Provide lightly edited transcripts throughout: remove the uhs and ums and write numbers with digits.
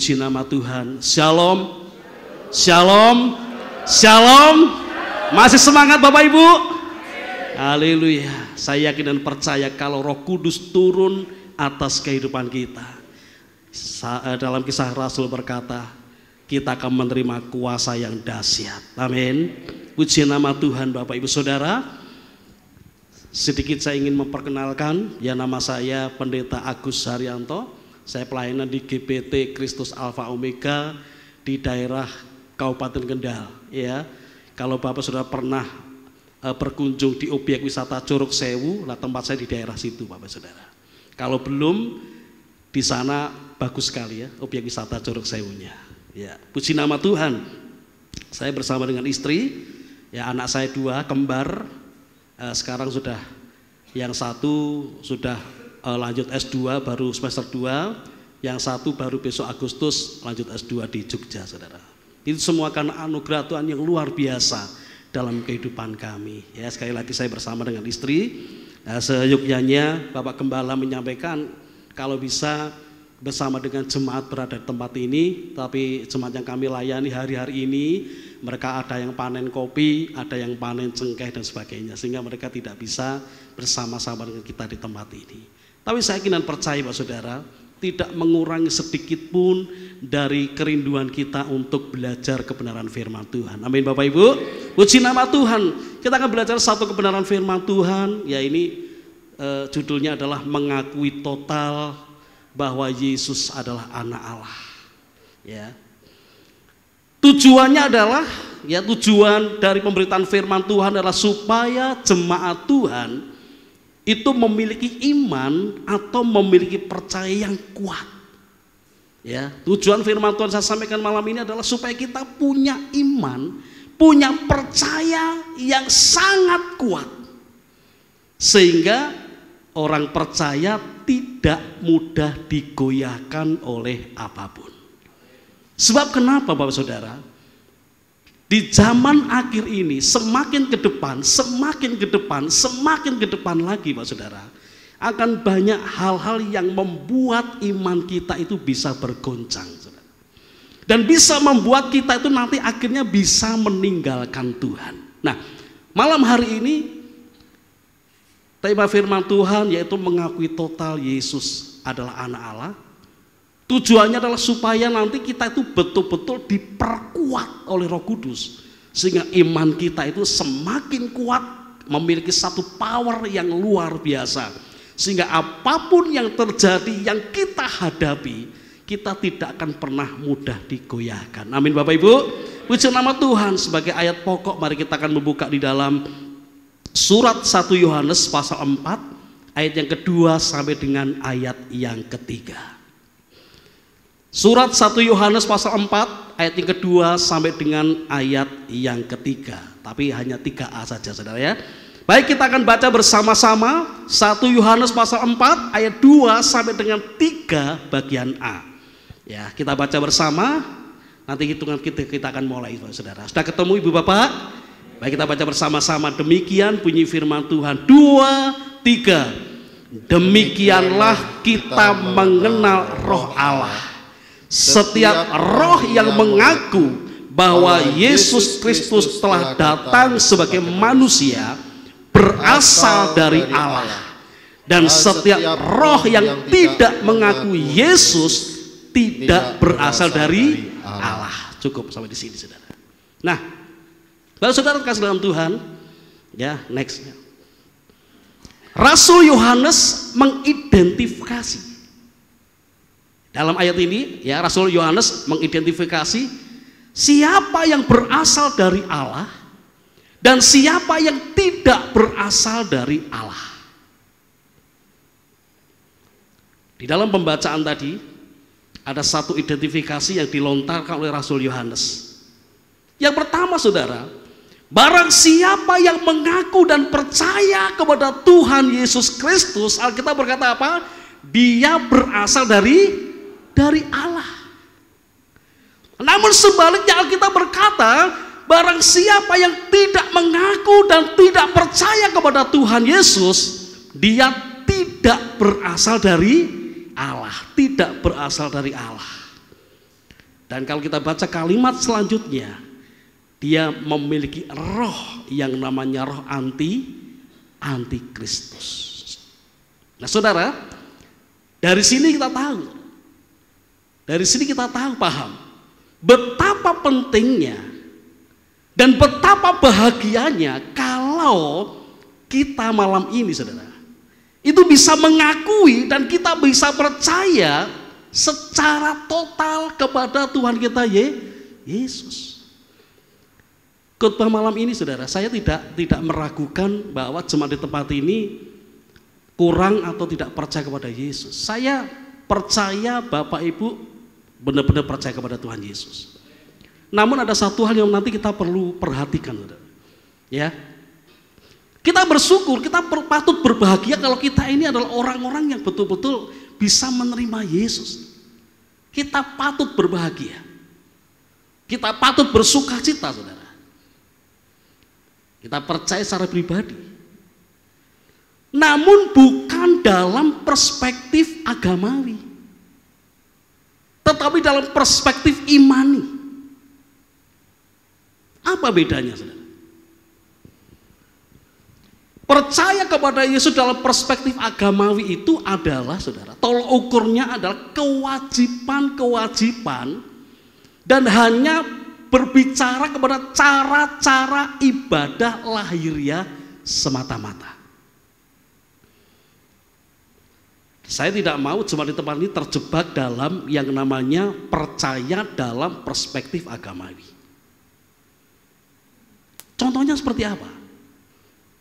Puji nama Tuhan. Shalom. Shalom. Shalom. Masih semangat Bapak Ibu? Haleluya. Saya yakin dan percaya kalau Roh Kudus turun atas kehidupan kita. Dalam Kisah Rasul berkata, kita akan menerima kuasa yang dahsyat. Amin. Puji nama Tuhan Bapak Ibu Saudara. Sedikit saya ingin memperkenalkan, ya nama saya Pendeta Agus Haryanto. Saya pelayanan di GPT Kristus Alfa Omega di daerah Kabupaten Kendal. Ya, kalau Bapak sudah pernah berkunjung di objek wisata Curug Sewu, lah tempat saya di daerah situ, Bapak Saudara. Kalau belum, di sana bagus sekali ya objek wisata Curug Sewunya. Ya, puji nama Tuhan. Saya bersama dengan istri, ya anak saya 2 kembar. Sekarang sudah yang satu sudah lanjut S2 baru semester 2, yang satu baru besok Agustus lanjut S2 di Jogja, saudara. Itu semua karena anugerah Tuhan yang luar biasa dalam kehidupan kami. Ya, sekali lagi saya bersama dengan istri. Seyogyanya Bapak Gembala menyampaikan kalau bisa bersama dengan jemaat berada di tempat ini, tapi jemaat yang kami layani hari-hari ini mereka ada yang panen kopi, ada yang panen cengkeh dan sebagainya, sehingga mereka tidak bisa bersama-sama dengan kita di tempat ini. Tapi saya yakin dan percaya Pak Saudara, tidak mengurangi sedikit pun dari kerinduan kita untuk belajar kebenaran firman Tuhan. Amin Bapak Ibu. Puji nama Tuhan. Kita akan belajar satu kebenaran firman Tuhan. Ya ini judulnya adalah mengakui total bahwa Yesus adalah anak Allah. Ya. Tujuannya adalah, ya tujuan dari pemberitaan firman Tuhan adalah supaya jemaat Tuhan itu memiliki iman atau memiliki percaya yang kuat. Ya, tujuan firman Tuhan saya sampaikan malam ini adalah supaya kita punya iman, punya percaya yang sangat kuat, sehingga orang percaya tidak mudah digoyahkan oleh apapun. Sebab kenapa Bapak Saudara? Di zaman akhir ini semakin ke depan, semakin ke depan, semakin ke depan lagi Pak Saudara, akan banyak hal-hal yang membuat iman kita itu bisa bergoncang, saudara. Dan bisa membuat kita itu nanti akhirnya bisa meninggalkan Tuhan. Nah, malam hari ini tema firman Tuhan yaitu mengakui total Yesus adalah anak Allah. Tujuannya adalah supaya nanti kita itu betul-betul diperkuat oleh Roh Kudus, sehingga iman kita itu semakin kuat, memiliki satu power yang luar biasa, sehingga apapun yang terjadi, yang kita hadapi, kita tidak akan pernah mudah digoyahkan. Amin Bapak Ibu. Puji nama Tuhan. Sebagai ayat pokok, mari kita akan membuka di dalam surat 1 Yohanes pasal 4 ayat yang kedua sampai dengan ayat yang ketiga. Surat 1 Yohanes pasal 4 ayat yang kedua sampai dengan ayat yang ketiga. Tapi hanya 3A saja saudara ya. Baik, kita akan baca bersama-sama 1 Yohanes pasal 4 ayat 2 sampai dengan 3 bagian A. Ya, kita baca bersama. Nanti hitungan kita akan mulai saudara. Sudah ketemu Ibu Bapak? Baik, kita baca bersama-sama. Demikian bunyi firman Tuhan. 2, 3. Demikianlah kita mengenal Roh Allah. Setiap roh yang mengaku bahwa Yesus Kristus telah datang sebagai manusia berasal dari Allah. Dan setiap roh yang tidak mengaku Yesus tidak berasal dari Allah. Cukup sampai di sini saudara. Nah, baru saudara kasih dalam Tuhan. Ya, next. Rasul Yohanes mengidentifikasi. Dalam ayat ini ya Rasul Yohanes mengidentifikasi siapa yang berasal dari Allah dan siapa yang tidak berasal dari Allah. Di dalam pembacaan tadi ada satu identifikasi yang dilontarkan oleh Rasul Yohanes. Yang pertama saudara, barang siapa yang mengaku dan percaya kepada Tuhan Yesus Kristus, Alkitab berkata apa? Dia berasal dari Allah. Namun sebaliknya Alkitab berkata, barang siapa yang tidak mengaku dan tidak percaya kepada Tuhan Yesus, dia tidak berasal dari Allah, tidak berasal dari Allah. Dan kalau kita baca kalimat selanjutnya, dia memiliki roh yang namanya roh antikristus. Nah saudara, dari sini kita tahu, paham betapa pentingnya dan betapa bahagianya kalau kita malam ini saudara itu bisa mengakui dan kita bisa percaya secara total kepada Tuhan kita Yesus. Khotbah malam ini saudara, saya tidak meragukan bahwa jemaat di tempat ini kurang atau tidak percaya kepada Yesus. Saya percaya Bapak Ibu benar-benar percaya kepada Tuhan Yesus. Namun ada satu hal yang nanti kita perlu perhatikan saudara. Ya. Kita bersyukur, kita patut berbahagia kalau kita ini adalah orang-orang yang betul-betul bisa menerima Yesus. Kita patut berbahagia. Kita patut bersukacita saudara. Kita percaya secara pribadi. Namun bukan dalam perspektif agamawi, tetapi dalam perspektif imani. Apa bedanya saudara? Percaya kepada Yesus dalam perspektif agamawi itu adalah saudara, tolok ukurnya adalah kewajiban-kewajiban dan hanya berbicara kepada cara-cara ibadah lahiriah semata-mata. Saya tidak mau jemaat di tempat ini terjebak dalam yang namanya percaya dalam perspektif agamawi. Contohnya seperti apa?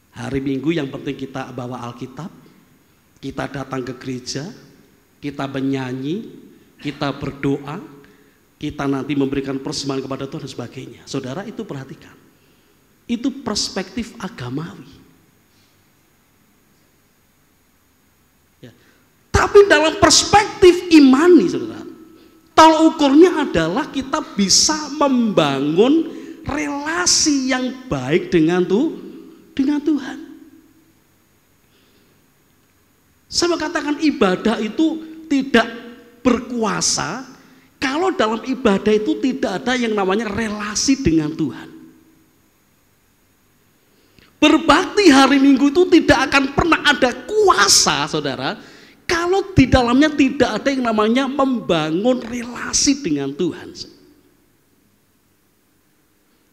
Hari Minggu yang penting kita bawa Alkitab, kita datang ke gereja, kita menyanyi, kita berdoa, kita nanti memberikan persembahan kepada Tuhan dan sebagainya. Saudara, itu perhatikan. Itu perspektif agamawi. Ya. Tapi dalam perspektif imani, saudara, tolak ukurnya adalah kita bisa membangun relasi yang baik dengan Tuhan. Saya mau katakan ibadah itu tidak berkuasa kalau dalam ibadah itu tidak ada yang namanya relasi dengan Tuhan. Berbakti hari Minggu itu tidak akan pernah ada kuasa, saudara, kalau di dalamnya tidak ada yang namanya membangun relasi dengan Tuhan.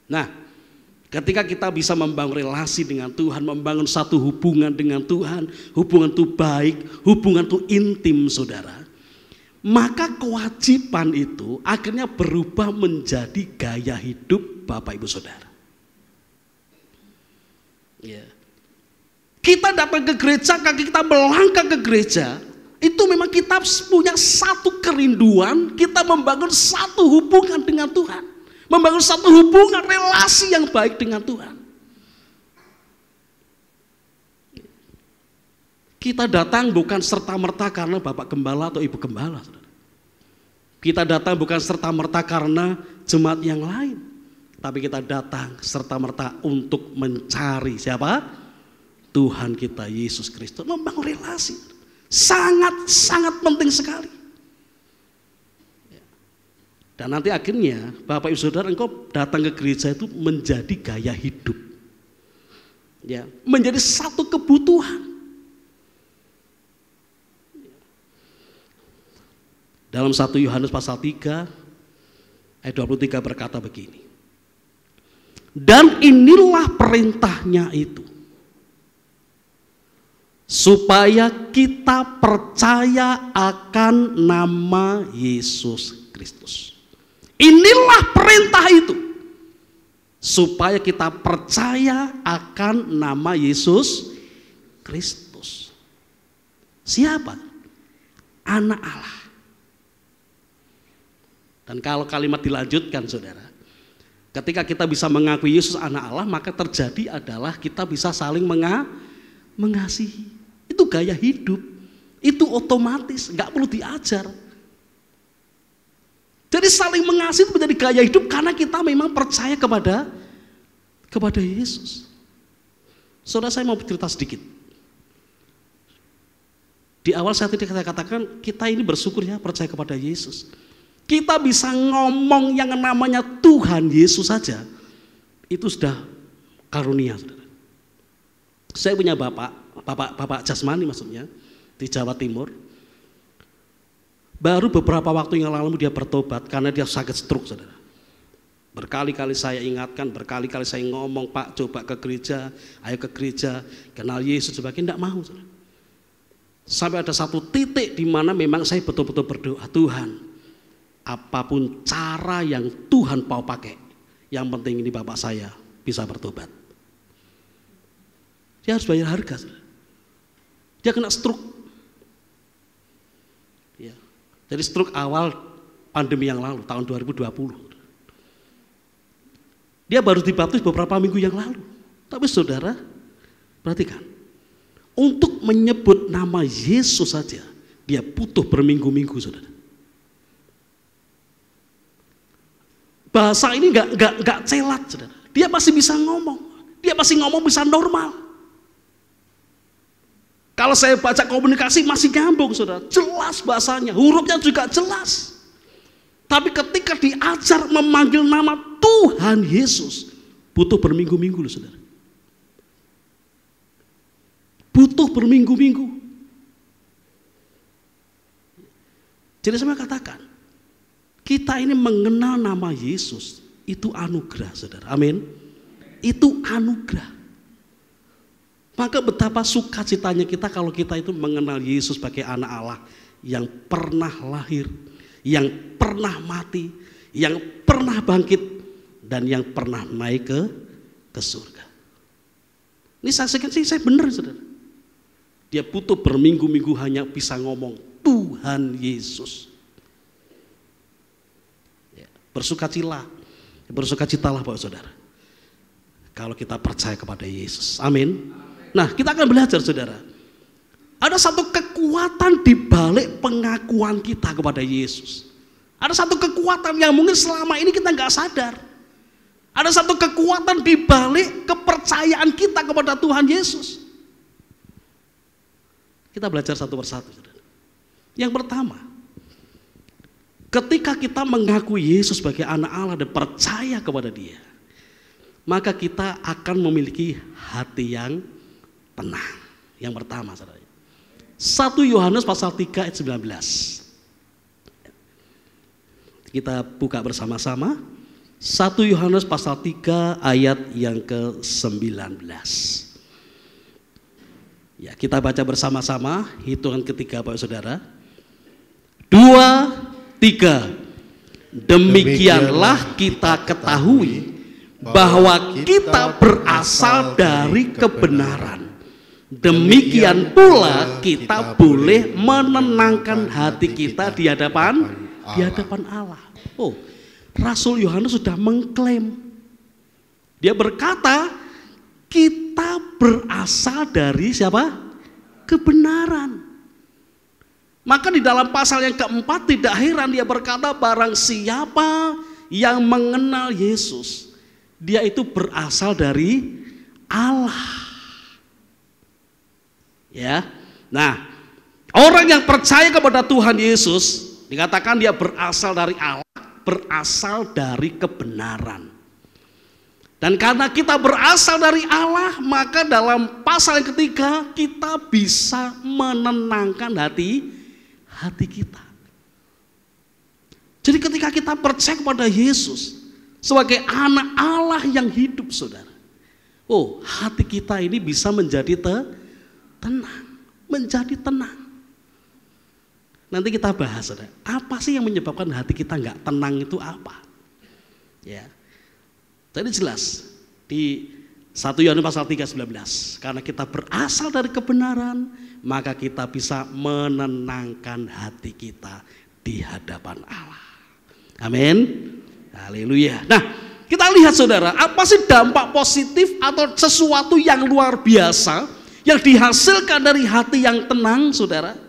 Nah, ketika kita bisa membangun relasi dengan Tuhan, membangun satu hubungan dengan Tuhan, hubungan itu baik, hubungan itu intim, saudara, maka kewajiban itu akhirnya berubah menjadi gaya hidup Bapak Ibu Saudara. Ya. Kita datang ke gereja, kaki kita melangkah ke gereja, itu memang kita punya satu kerinduan, kita membangun satu hubungan dengan Tuhan, membangun satu hubungan relasi yang baik dengan Tuhan. Kita datang bukan serta-merta karena Bapak Gembala atau Ibu Gembala. Kita datang bukan serta-merta karena jemaat yang lain. Tapi kita datang serta-merta untuk mencari siapa? Tuhan kita Yesus Kristus. Membangun relasi. Sangat-sangat penting sekali. Dan nanti akhirnya Bapak Ibu Saudara, engkau datang ke gereja itu menjadi gaya hidup. Ya, menjadi satu kebutuhan. Dalam 1 Yohanes pasal 3 ayat 23 berkata begini. Dan inilah perintahnya itu, supaya kita percaya akan nama Yesus Kristus. Inilah perintah itu, supaya kita percaya akan nama Yesus Kristus. Siapa? Anak Allah. Dan kalau kalimat dilanjutkan, saudara, ketika kita bisa mengakui Yesus anak Allah, maka terjadi adalah kita bisa saling mengasihi. Itu gaya hidup, itu otomatis, nggak perlu diajar. Jadi saling mengasihi itu menjadi gaya hidup karena kita memang percaya kepada Yesus. Saudara, saya mau cerita sedikit. Di awal saya tadi katakan kita ini bersyukur ya percaya kepada Yesus. Kita bisa ngomong yang namanya Tuhan Yesus saja, itu sudah karunia, saudara. Saya punya bapak jasmani maksudnya, di Jawa Timur. Baru beberapa waktu yang lalu dia bertobat karena dia sakit stroke, saudara. Berkali-kali saya ingatkan, berkali-kali saya ngomong, Pak coba ke gereja, ayo ke gereja, kenal Yesus, sebagainya, tidak mau, saudara. Sampai ada satu titik di mana memang saya betul-betul berdoa, Tuhan, apapun cara yang Tuhan mau pakai, yang penting ini bapak saya bisa bertobat. Dia harus bayar harga. Dia kena stroke. Ya. Jadi stroke awal pandemi yang lalu, tahun 2020. Dia baru dibaptis beberapa minggu yang lalu. Tapi saudara, perhatikan. Untuk menyebut nama Yesus saja, dia butuh berminggu-minggu, saudara. Bahasa ini nggak celat, saudara. Dia masih bisa ngomong. Dia masih ngomong bisa normal. Kalau saya baca komunikasi masih nyambung, saudara. Jelas bahasanya, hurufnya juga jelas. Tapi ketika diajar memanggil nama Tuhan Yesus, butuh berminggu-minggu loh, saudara. Butuh berminggu-minggu. Jadi saya katakan, kita ini mengenal nama Yesus, itu anugerah, saudara. Amin. Itu anugerah. Maka betapa sukacitanya kita kalau kita itu mengenal Yesus sebagai anak Allah yang pernah lahir, yang pernah mati, yang pernah bangkit, dan yang pernah naik ke surga. Ini saya benar, saudara. Dia butuh berminggu-minggu hanya bisa ngomong Tuhan Yesus. Ya, bersukacitalah Bapak Saudara, kalau kita percaya kepada Yesus. Amin. Nah, kita akan belajar, saudara. Ada satu kekuatan di balik pengakuan kita kepada Yesus. Ada satu kekuatan yang mungkin selama ini kita nggak sadar. Ada satu kekuatan di balik kepercayaan kita kepada Tuhan Yesus. Kita belajar satu persatu, saudara. Yang pertama, ketika kita mengakui Yesus sebagai anak Allah dan percaya kepada Dia, maka kita akan memiliki hati yang tenang. Yang pertama, saudara. 1 Yohanes pasal 3 ayat 19. Kita buka bersama-sama. 1 Yohanes pasal 3 ayat yang ke-19. Ya, kita baca bersama-sama, hitungan ketiga Bapak Saudara. 2, 3. Demikianlah kita ketahui bahwa kita berasal dari kebenaran. Demikian pula kita boleh menenangkan hati kita di hadapan Allah. Oh, Rasul Yohanes sudah mengklaim. Dia berkata, kita berasal dari siapa? Kebenaran. Maka di dalam pasal yang keempat tidak heran dia berkata, barang siapa yang mengenal Yesus, dia itu berasal dari Allah. Ya. Nah, orang yang percaya kepada Tuhan Yesus dikatakan dia berasal dari Allah, berasal dari kebenaran. Dan karena kita berasal dari Allah, maka dalam pasal yang ketiga kita bisa menenangkan hati kita. Jadi ketika kita percaya kepada Yesus sebagai anak Allah yang hidup, saudara, oh, hati kita ini bisa menjadi tenang, menjadi tenang. Nanti kita bahas, saudara, apa sih yang menyebabkan hati kita nggak tenang itu apa? Ya. Tadi jelas di 1 Yohanes pasal 3:19, karena kita berasal dari kebenaran, maka kita bisa menenangkan hati kita di hadapan Allah. Amin. Haleluya. Nah, kita lihat, saudara, apa sih dampak positif atau sesuatu yang luar biasa yang dihasilkan dari hati yang tenang, saudara?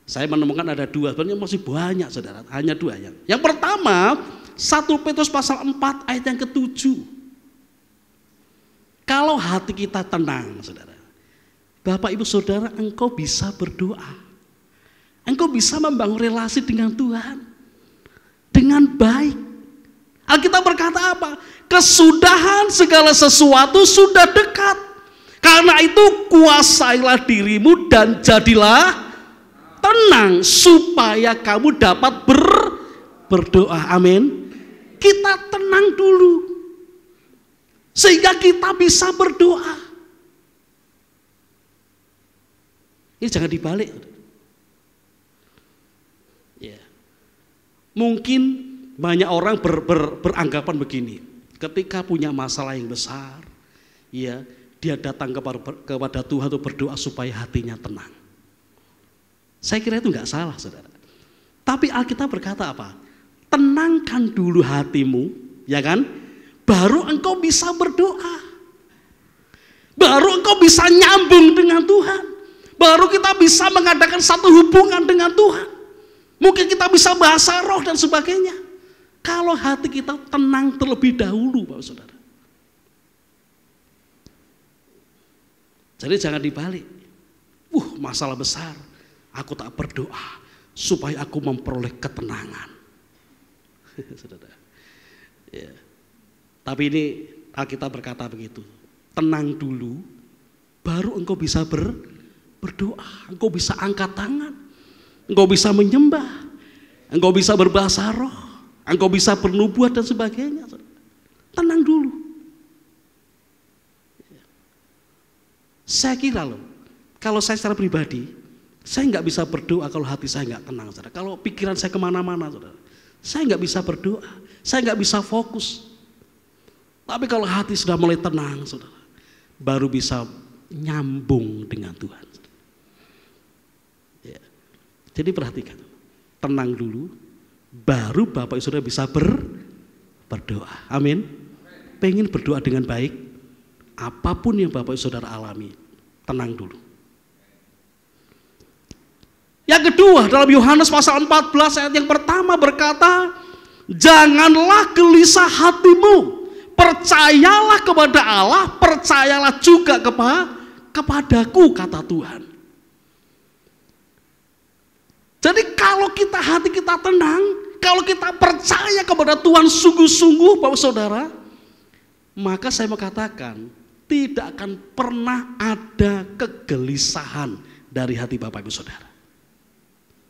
Saya menemukan ada dua, sebenarnya masih banyak, saudara, hanya dua. Yang pertama, 1 Petrus pasal 4 ayat yang ke-7. Kalau hati kita tenang, saudara, Bapak Ibu Saudara, engkau bisa berdoa, engkau bisa membangun relasi dengan Tuhan. dengan baik. Alkitab berkata apa? Kesudahan segala sesuatu sudah dekat. Karena itu kuasailah dirimu dan jadilah tenang supaya kamu dapat berdoa. Amin. Kita tenang dulu sehingga kita bisa berdoa. Ini jangan dibalik. Ya. Mungkin banyak orang beranggapan begini, ketika punya masalah yang besar, ya, dia datang kepada Tuhan untuk berdoa supaya hatinya tenang. Saya kira itu nggak salah, saudara. Tapi Alkitab berkata apa? Tenangkan dulu hatimu, ya kan? Baru engkau bisa berdoa. Baru engkau bisa nyambung dengan Tuhan. Baru kita bisa mengadakan satu hubungan dengan Tuhan. Mungkin kita bisa bahasa roh dan sebagainya. Kalau hati kita tenang terlebih dahulu, Bapak Saudara. Jadi jangan dibalik. Masalah besar. Aku tak berdoa supaya aku memperoleh ketenangan. Saudara. Ya. Tapi ini Alkitab berkata begitu. Tenang dulu, baru engkau bisa berdoa. Engkau bisa angkat tangan. Engkau bisa menyembah. Engkau bisa berbahasa roh. Engkau bisa bernubuat dan sebagainya. Tenang dulu. Saya kira loh, kalau saya secara pribadi, saya nggak bisa berdoa kalau hati saya nggak tenang, saudara. Kalau pikiran saya kemana-mana, saudara, saya nggak bisa berdoa, saya nggak bisa fokus. Tapi kalau hati sudah mulai tenang, saudara, baru bisa nyambung dengan Tuhan. Ya. Jadi perhatikan, tenang dulu, baru Bapak Ibu Saudara bisa berdoa. Amin. Pengen berdoa dengan baik, apapun yang Bapak Ibu Saudara alami, tenang dulu. Yang kedua, dalam Yohanes pasal 14 ayat yang pertama berkata, janganlah gelisah hatimu, percayalah kepada Allah, percayalah juga kepadaku, kata Tuhan. Jadi kalau hati kita tenang, kalau kita percaya kepada Tuhan sungguh-sungguh, Bapak Saudara, maka saya mau katakan, tidak akan pernah ada kegelisahan dari hati Bapak Ibu Saudara.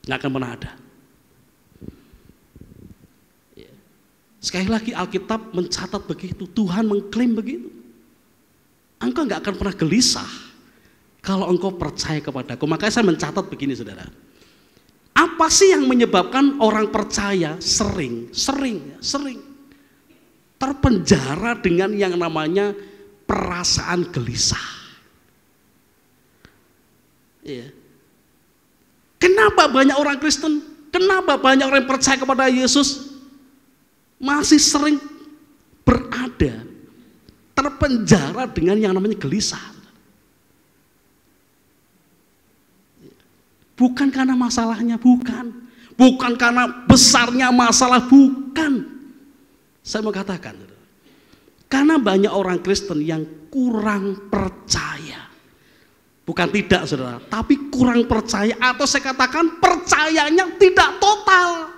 Nggak akan pernah ada. Sekali lagi Alkitab mencatat begitu, Tuhan mengklaim begitu. Engkau nggak akan pernah gelisah kalau engkau percaya kepadaku. Makanya saya mencatat begini, saudara. Apa sih yang menyebabkan orang percaya sering terpenjara dengan yang namanya perasaan gelisah? Iya. Kenapa banyak orang Kristen, kenapa banyak orang yang percaya kepada Yesus masih sering berada terpenjara dengan yang namanya gelisah? Bukan karena masalahnya, bukan karena besarnya masalah, bukan. Saya mau katakan, karena banyak orang Kristen yang kurang percaya. Bukan tidak, saudara, tapi kurang percaya, atau saya katakan percayanya tidak total.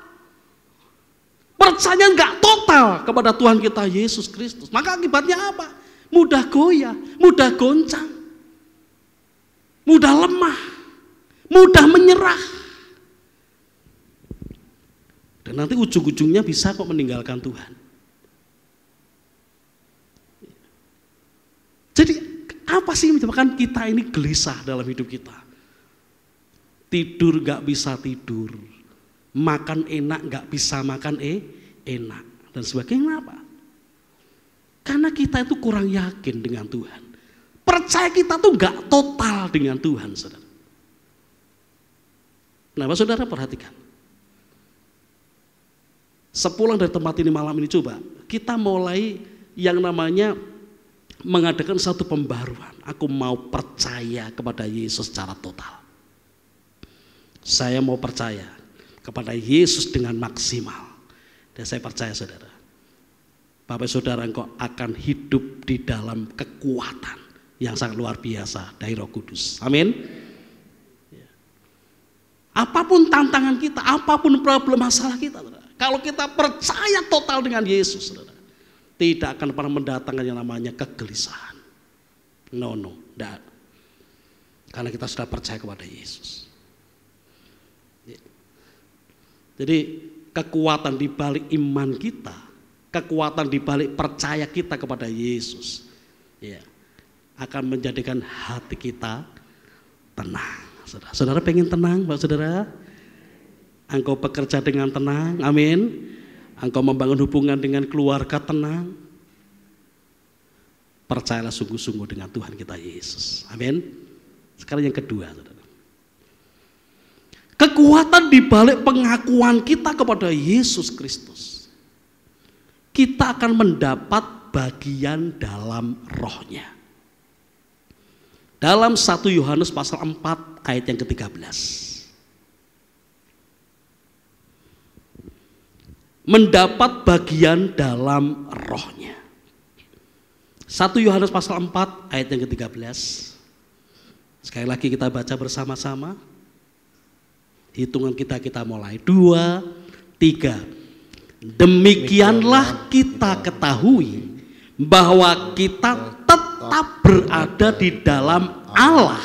Percaya nggak total kepada Tuhan kita Yesus Kristus. Maka akibatnya apa? Mudah goyah, mudah goncang, mudah lemah, mudah menyerah. Dan nanti ujung-ujungnya bisa kok meninggalkan Tuhan. Jadi apa sih yang menyebabkan kita ini gelisah dalam hidup kita? Tidur gak bisa tidur, makan enak gak bisa makan enak, dan sebagainya. Kenapa? Karena kita itu kurang yakin dengan Tuhan. Percaya kita tuh gak total dengan Tuhan, saudara. Nah, saudara perhatikan. Sepulang dari tempat ini malam ini, coba kita mulai yang namanya mengadakan satu pembaruan. Aku mau percaya kepada Yesus secara total. Saya mau percaya kepada Yesus dengan maksimal. Dan saya percaya, saudara, Bapak Saudara, engkau akan hidup di dalam kekuatan yang sangat luar biasa dari Roh Kudus. Amin. Apapun tantangan kita, apapun problem masalah kita, saudara, Kalau kita percaya total dengan Yesus, saudara, tidak akan pernah mendatangkan yang namanya kegelisahan. No, tidak. Karena kita sudah percaya kepada Yesus. Jadi kekuatan di balik iman kita, kekuatan di balik percaya kita kepada Yesus, ya, akan menjadikan hati kita tenang. Saudara pengen tenang, Pak Saudara? Engkau bekerja dengan tenang, amin. Engkau membangun hubungan dengan keluarga tenang. Percayalah sungguh-sungguh dengan Tuhan kita Yesus, amin. Sekarang yang kedua, saudara. Kekuatan di balik pengakuan kita kepada Yesus Kristus, kita akan mendapat bagian dalam rohnya. Dalam 1 Yohanes pasal 4 ayat yang ke-13. Mendapat bagian dalam rohnya. 1 Yohanes pasal 4 ayat yang ke-13. Sekali lagi kita baca bersama-sama. Hitungan kita mulai. 2, 3. Demikianlah kita ketahui bahwa kita tetap berada di dalam Allah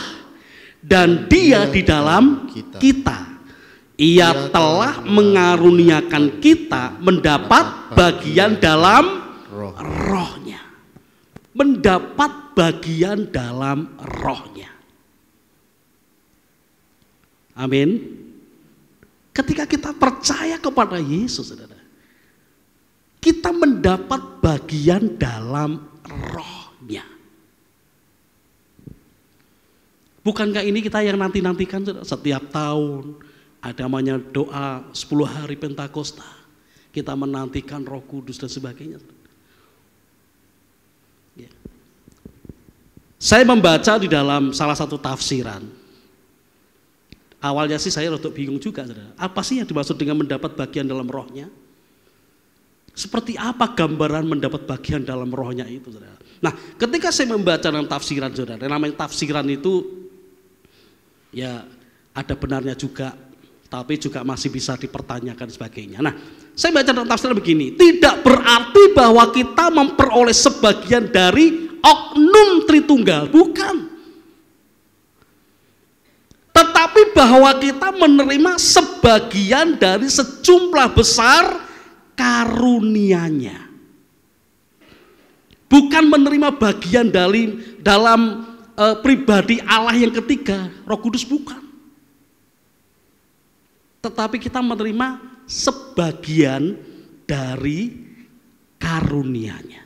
dan Dia di dalam kita. Ia telah mengaruniakan kita mendapat bagian dalam rohnya. Mendapat bagian dalam rohnya. Amin. Ketika kita percaya kepada Yesus, saudara, kita mendapat bagian dalam rohnya. Bukankah ini kita yang nanti-nantikan, saudara? Setiap tahun ada namanya doa 10 hari Pentakosta. Kita menantikan Roh Kudus dan sebagainya. Ya. Saya membaca di dalam salah satu tafsiran. Awalnya sih saya rada bingung juga, saudara. Apa sih yang dimaksud dengan mendapat bagian dalam rohnya? Seperti apa gambaran mendapat bagian dalam rohnya itu, saudara? Nah, ketika saya membaca dalam tafsiran, saudara, namanya tafsiran itu ya ada benarnya juga, tapi juga masih bisa dipertanyakan sebagainya. Nah, saya baca dalam tafsiran begini, tidak berarti bahwa kita memperoleh sebagian dari oknum Tritunggal, bukan. Tetapi bahwa kita menerima sebagian dari sejumlah besar karunia-Nya. Bukan menerima bagian dalam pribadi Allah yang ketiga, Roh Kudus, bukan. Tetapi kita menerima sebagian dari karunia-Nya.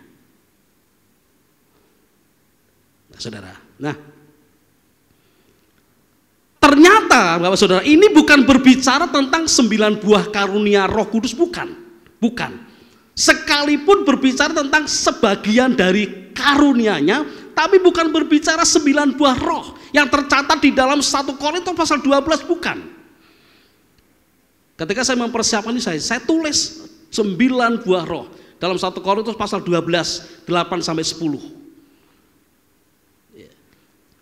Nah, saudara. Nah, ternyata Bapak Saudara, ini bukan berbicara tentang 9 buah karunia Roh Kudus, bukan. Sekalipun berbicara tentang sebagian dari karunia-Nya, tapi bukan berbicara 9 buah roh yang tercatat di dalam 1 Korintus pasal 12, bukan. Ketika saya mempersiapkan ini, saya tulis 9 buah roh dalam 1 Korintus pasal 12, 8-10.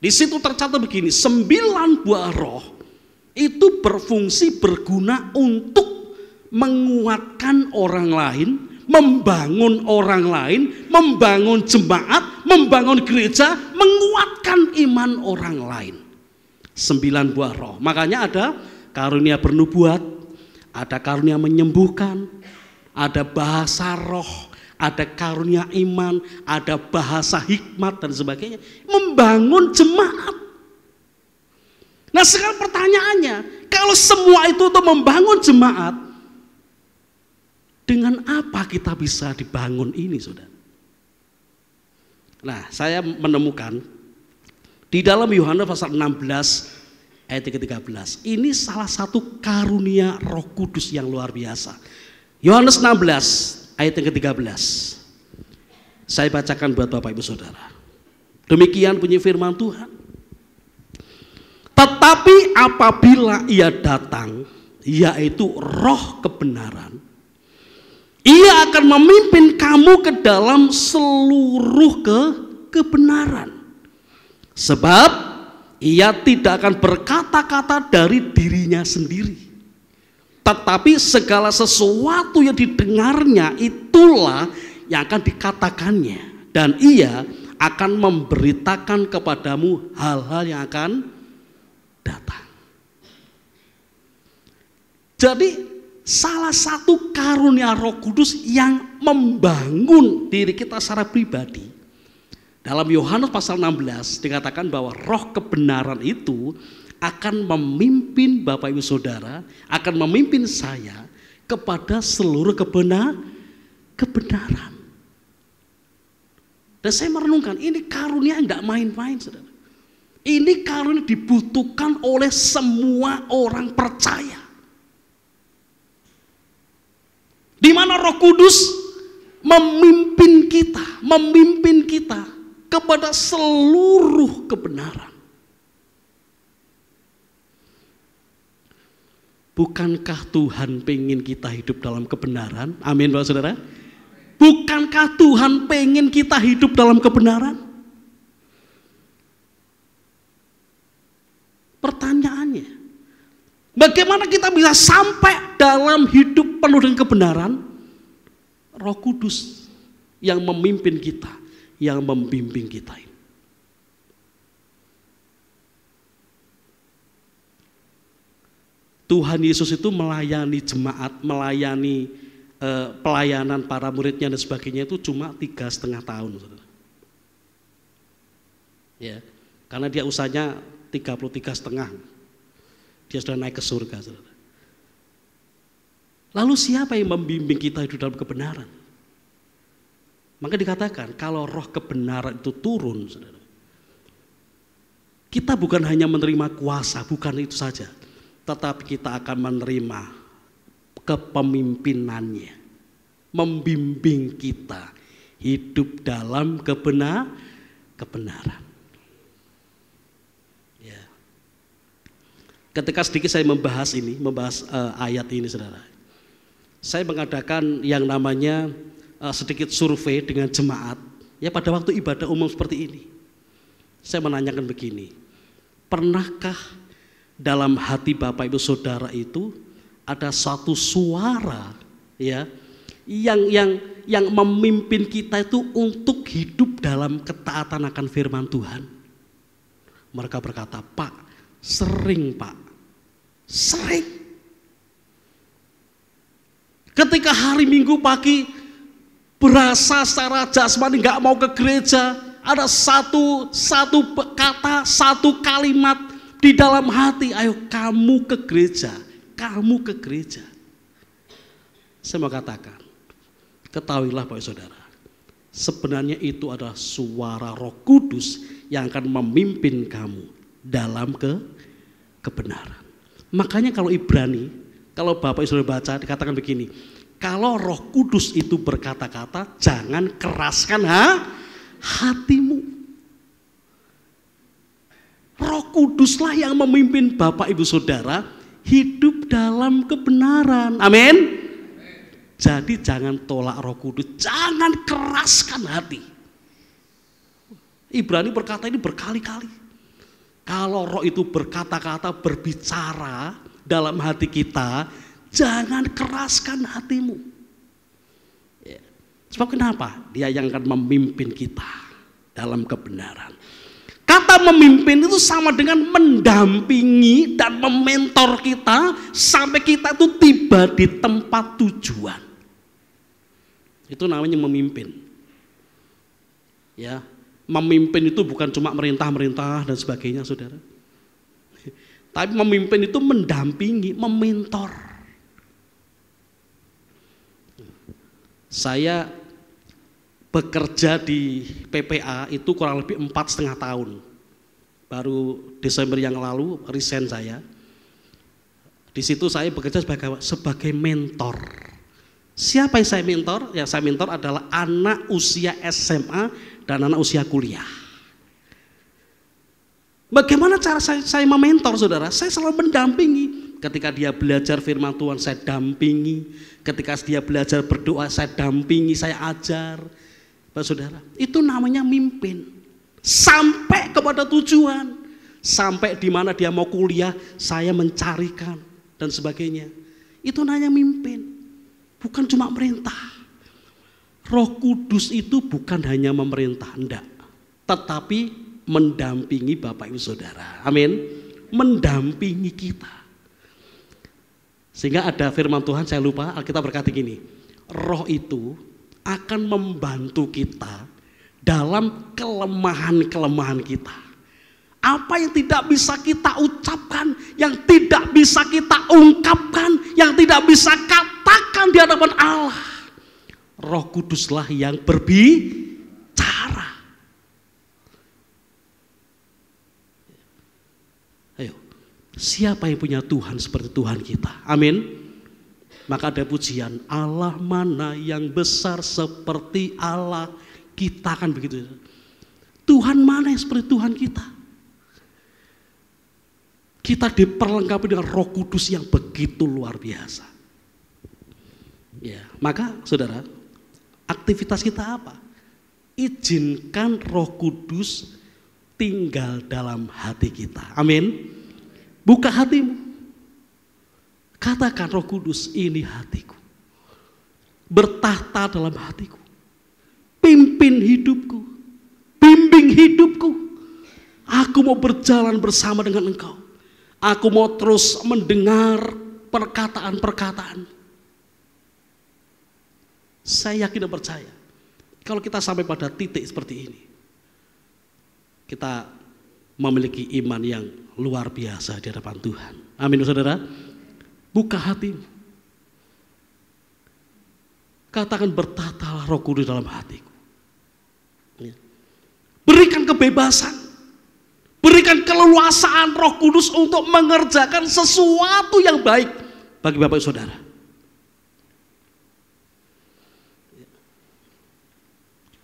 Di situ tercatat begini, 9 buah roh itu berfungsi, berguna untuk menguatkan orang lain, membangun orang lain, membangun jemaat, membangun gereja, menguatkan iman orang lain. 9 buah roh. Makanya ada karunia bernubuat, ada karunia menyembuhkan, ada bahasa roh, ada karunia iman, ada bahasa hikmat dan sebagainya, membangun jemaat. Nah, sekarang pertanyaannya, kalau semua itu untuk membangun jemaat, dengan apa kita bisa dibangun ini, saudara? Nah, saya menemukan di dalam Yohanes pasal 16 ayat 13, ini salah satu karunia Roh Kudus yang luar biasa. Yohanes 16 ayat yang ke-13. Saya bacakan buat Bapak Ibu Saudara. Demikian bunyi firman Tuhan. Tetapi apabila Ia datang, yaitu Roh kebenaran, Ia akan memimpin kamu ke dalam seluruh kebenaran. Sebab Ia tidak akan berkata-kata dari dirinya sendiri, Tetapi segala sesuatu yang didengarnya itulah yang akan dikatakannya. Dan ia akan memberitakan kepadamu hal-hal yang akan datang. Jadi salah satu karunia Roh Kudus yang membangun diri kita secara pribadi. Dalam Yohanes pasal 16 dikatakan bahwa roh kebenaran itu akan memimpin Bapak Ibu Saudara, akan memimpin saya kepada seluruh kebenaran. Dan saya merenungkan, ini karunia yang tidak main-main, saudara. Ini karunia dibutuhkan oleh semua orang percaya. Di mana Roh Kudus memimpin kita kepada seluruh kebenaran. Bukankah Tuhan pengen kita hidup dalam kebenaran? Amin, Bapak Saudara. Bukankah Tuhan pengen kita hidup dalam kebenaran? Pertanyaannya, bagaimana kita bisa sampai dalam hidup penuh dengan kebenaran? Roh Kudus yang memimpin kita, yang membimbing kita. Tuhan Yesus itu melayani jemaat, melayani pelayanan para muridnya dan sebagainya itu cuma 3,5 tahun. Ya, karena dia usianya 33,5. Dia sudah naik ke surga. Lalu siapa yang membimbing kita hidup dalam kebenaran? Maka dikatakan kalau roh kebenaran itu turun, saudara, kita bukan hanya menerima kuasa, bukan itu saja, tetapi kita akan menerima kepemimpinannya, membimbing kita hidup dalam kebenaran. Ya. Ketika sedikit saya membahas ayat ini, saudara, saya mengadakan yang namanya sedikit survei dengan jemaat. Ya, pada waktu ibadah umum seperti ini, saya menanyakan begini: pernahkah dalam hati Bapak Ibu Saudara itu ada satu suara, ya, yang memimpin kita itu untuk hidup dalam ketaatan akan firman Tuhan? Mereka berkata, Pak, sering Pak, sering. Ketika hari Minggu pagi berasa secara jasmani nggak mau ke gereja, ada satu kata, satu kalimat di dalam hati, ayo kamu ke gereja, kamu ke gereja. Saya mau katakan, ketahuilah Bapak Saudara, sebenarnya itu adalah suara Roh Kudus yang akan memimpin kamu dalam kebenaran. Makanya kalau Ibrani, kalau Bapak Saudara baca, dikatakan begini, kalau Roh Kudus itu berkata-kata, jangan keraskan hatimu. Roh Kuduslah yang memimpin Bapak Ibu Saudara hidup dalam kebenaran. Amin. Jadi jangan tolak Roh Kudus, jangan keraskan hati. Ibrani berkata ini berkali-kali. Kalau Roh itu berkata-kata, berbicara dalam hati kita, jangan keraskan hatimu. Ya. Sebab kenapa? Dia yang akan memimpin kita dalam kebenaran. Kata memimpin itu sama dengan mendampingi dan mementor kita sampai kita itu tiba di tempat tujuan. Itu namanya memimpin. Ya, memimpin itu bukan cuma merintah-merintah dan sebagainya, saudara. Tapi memimpin itu mendampingi, mementor. Saya bekerja di PPA itu kurang lebih 4,5 tahun. Baru Desember yang lalu resign saya. Di situ saya bekerja sebagai mentor. Siapa yang saya mentor? Yang saya mentor adalah anak usia SMA dan anak usia kuliah. Bagaimana cara saya mementor, saudara? Saya selalu mendampingi. Ketika dia belajar firman Tuhan, saya dampingi. Ketika dia belajar berdoa, saya dampingi, saya ajar. Pak Saudara, itu namanya mimpin. Sampai kepada tujuan. Sampai di mana dia mau kuliah, saya mencarikan dan sebagainya. Itu hanya mimpin, bukan cuma merintah. Roh Kudus itu bukan hanya memerintah, enggak, tetapi mendampingi Bapak Ibu Saudara. Amin. Mendampingi kita. Sehingga ada firman Tuhan, saya lupa, Alkitab berkata gini, roh itu akan membantu kita dalam kelemahan-kelemahan kita. Apa yang tidak bisa kita ucapkan, yang tidak bisa kita ungkapkan, yang tidak bisa katakan di hadapan Allah, Roh Kuduslah yang berbicara. Ayo, siapa yang punya Tuhan seperti Tuhan kita? Amin. Maka ada pujian, Allah mana yang besar seperti Allah kita, kan begitu. Tuhan mana yang seperti Tuhan kita? Kita diperlengkapi dengan Roh Kudus yang begitu luar biasa. Ya, maka saudara, aktivitas kita apa? Izinkan Roh Kudus tinggal dalam hati kita. Amin. Buka hatimu. Katakan, Roh Kudus, ini hatiku. Bertahta dalam hatiku. Pimpin hidupku. Bimbing hidupku. Aku mau berjalan bersama dengan Engkau. Aku mau terus mendengar perkataan-perkataan. Saya yakin dan percaya, kalau kita sampai pada titik seperti ini, kita memiliki iman yang luar biasa di hadapan Tuhan. Amin, saudara. Buka hatimu. Katakan, bertahtalah Roh Kudus dalam hatiku. Berikan kebebasan. Berikan keleluasaan Roh Kudus untuk mengerjakan sesuatu yang baik bagi Bapak Saudara.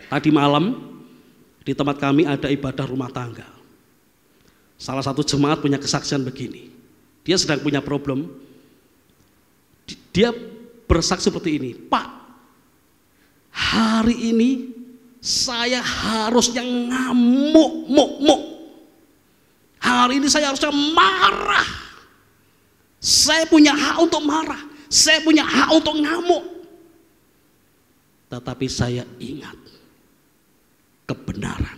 Tadi malam di tempat kami ada ibadah rumah tangga. Salah satu jemaat punya kesaksian begini. Dia sedang punya problem. Dia bersaksi seperti ini, Pak, hari ini saya harusnya ngamuk. Hari ini saya harusnya marah. Saya punya hak untuk marah. Saya punya hak untuk ngamuk. Tetapi saya ingat kebenaran.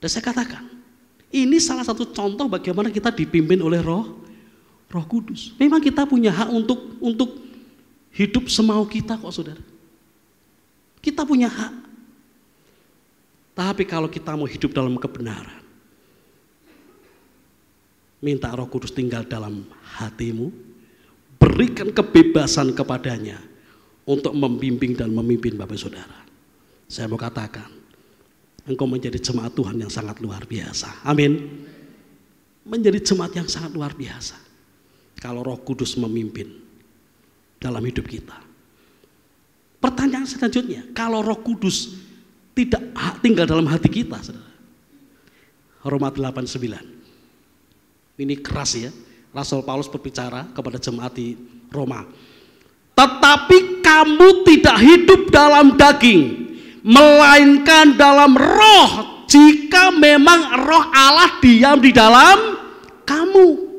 Dan saya katakan, ini salah satu contoh bagaimana kita dipimpin oleh Roh Kudus. Memang kita punya hak untuk hidup semau kita kok, saudara. Kita punya hak. Tapi kalau kita mau hidup dalam kebenaran, minta Roh Kudus tinggal dalam hatimu, berikan kebebasan kepadanya untuk membimbing dan memimpin Bapak Saudara. Saya mau katakan, engkau menjadi jemaat Tuhan yang sangat luar biasa. Amin. Menjadi jemaat yang sangat luar biasa kalau Roh Kudus memimpin dalam hidup kita. Pertanyaan selanjutnya, kalau Roh Kudus tidak tinggal dalam hati kita, saudara. Roma 8:9. Ini keras ya. Rasul Paulus berbicara kepada jemaat di Roma. Tetapi kamu tidak hidup dalam daging, melainkan dalam roh, jika memang roh Allah diam di dalam kamu.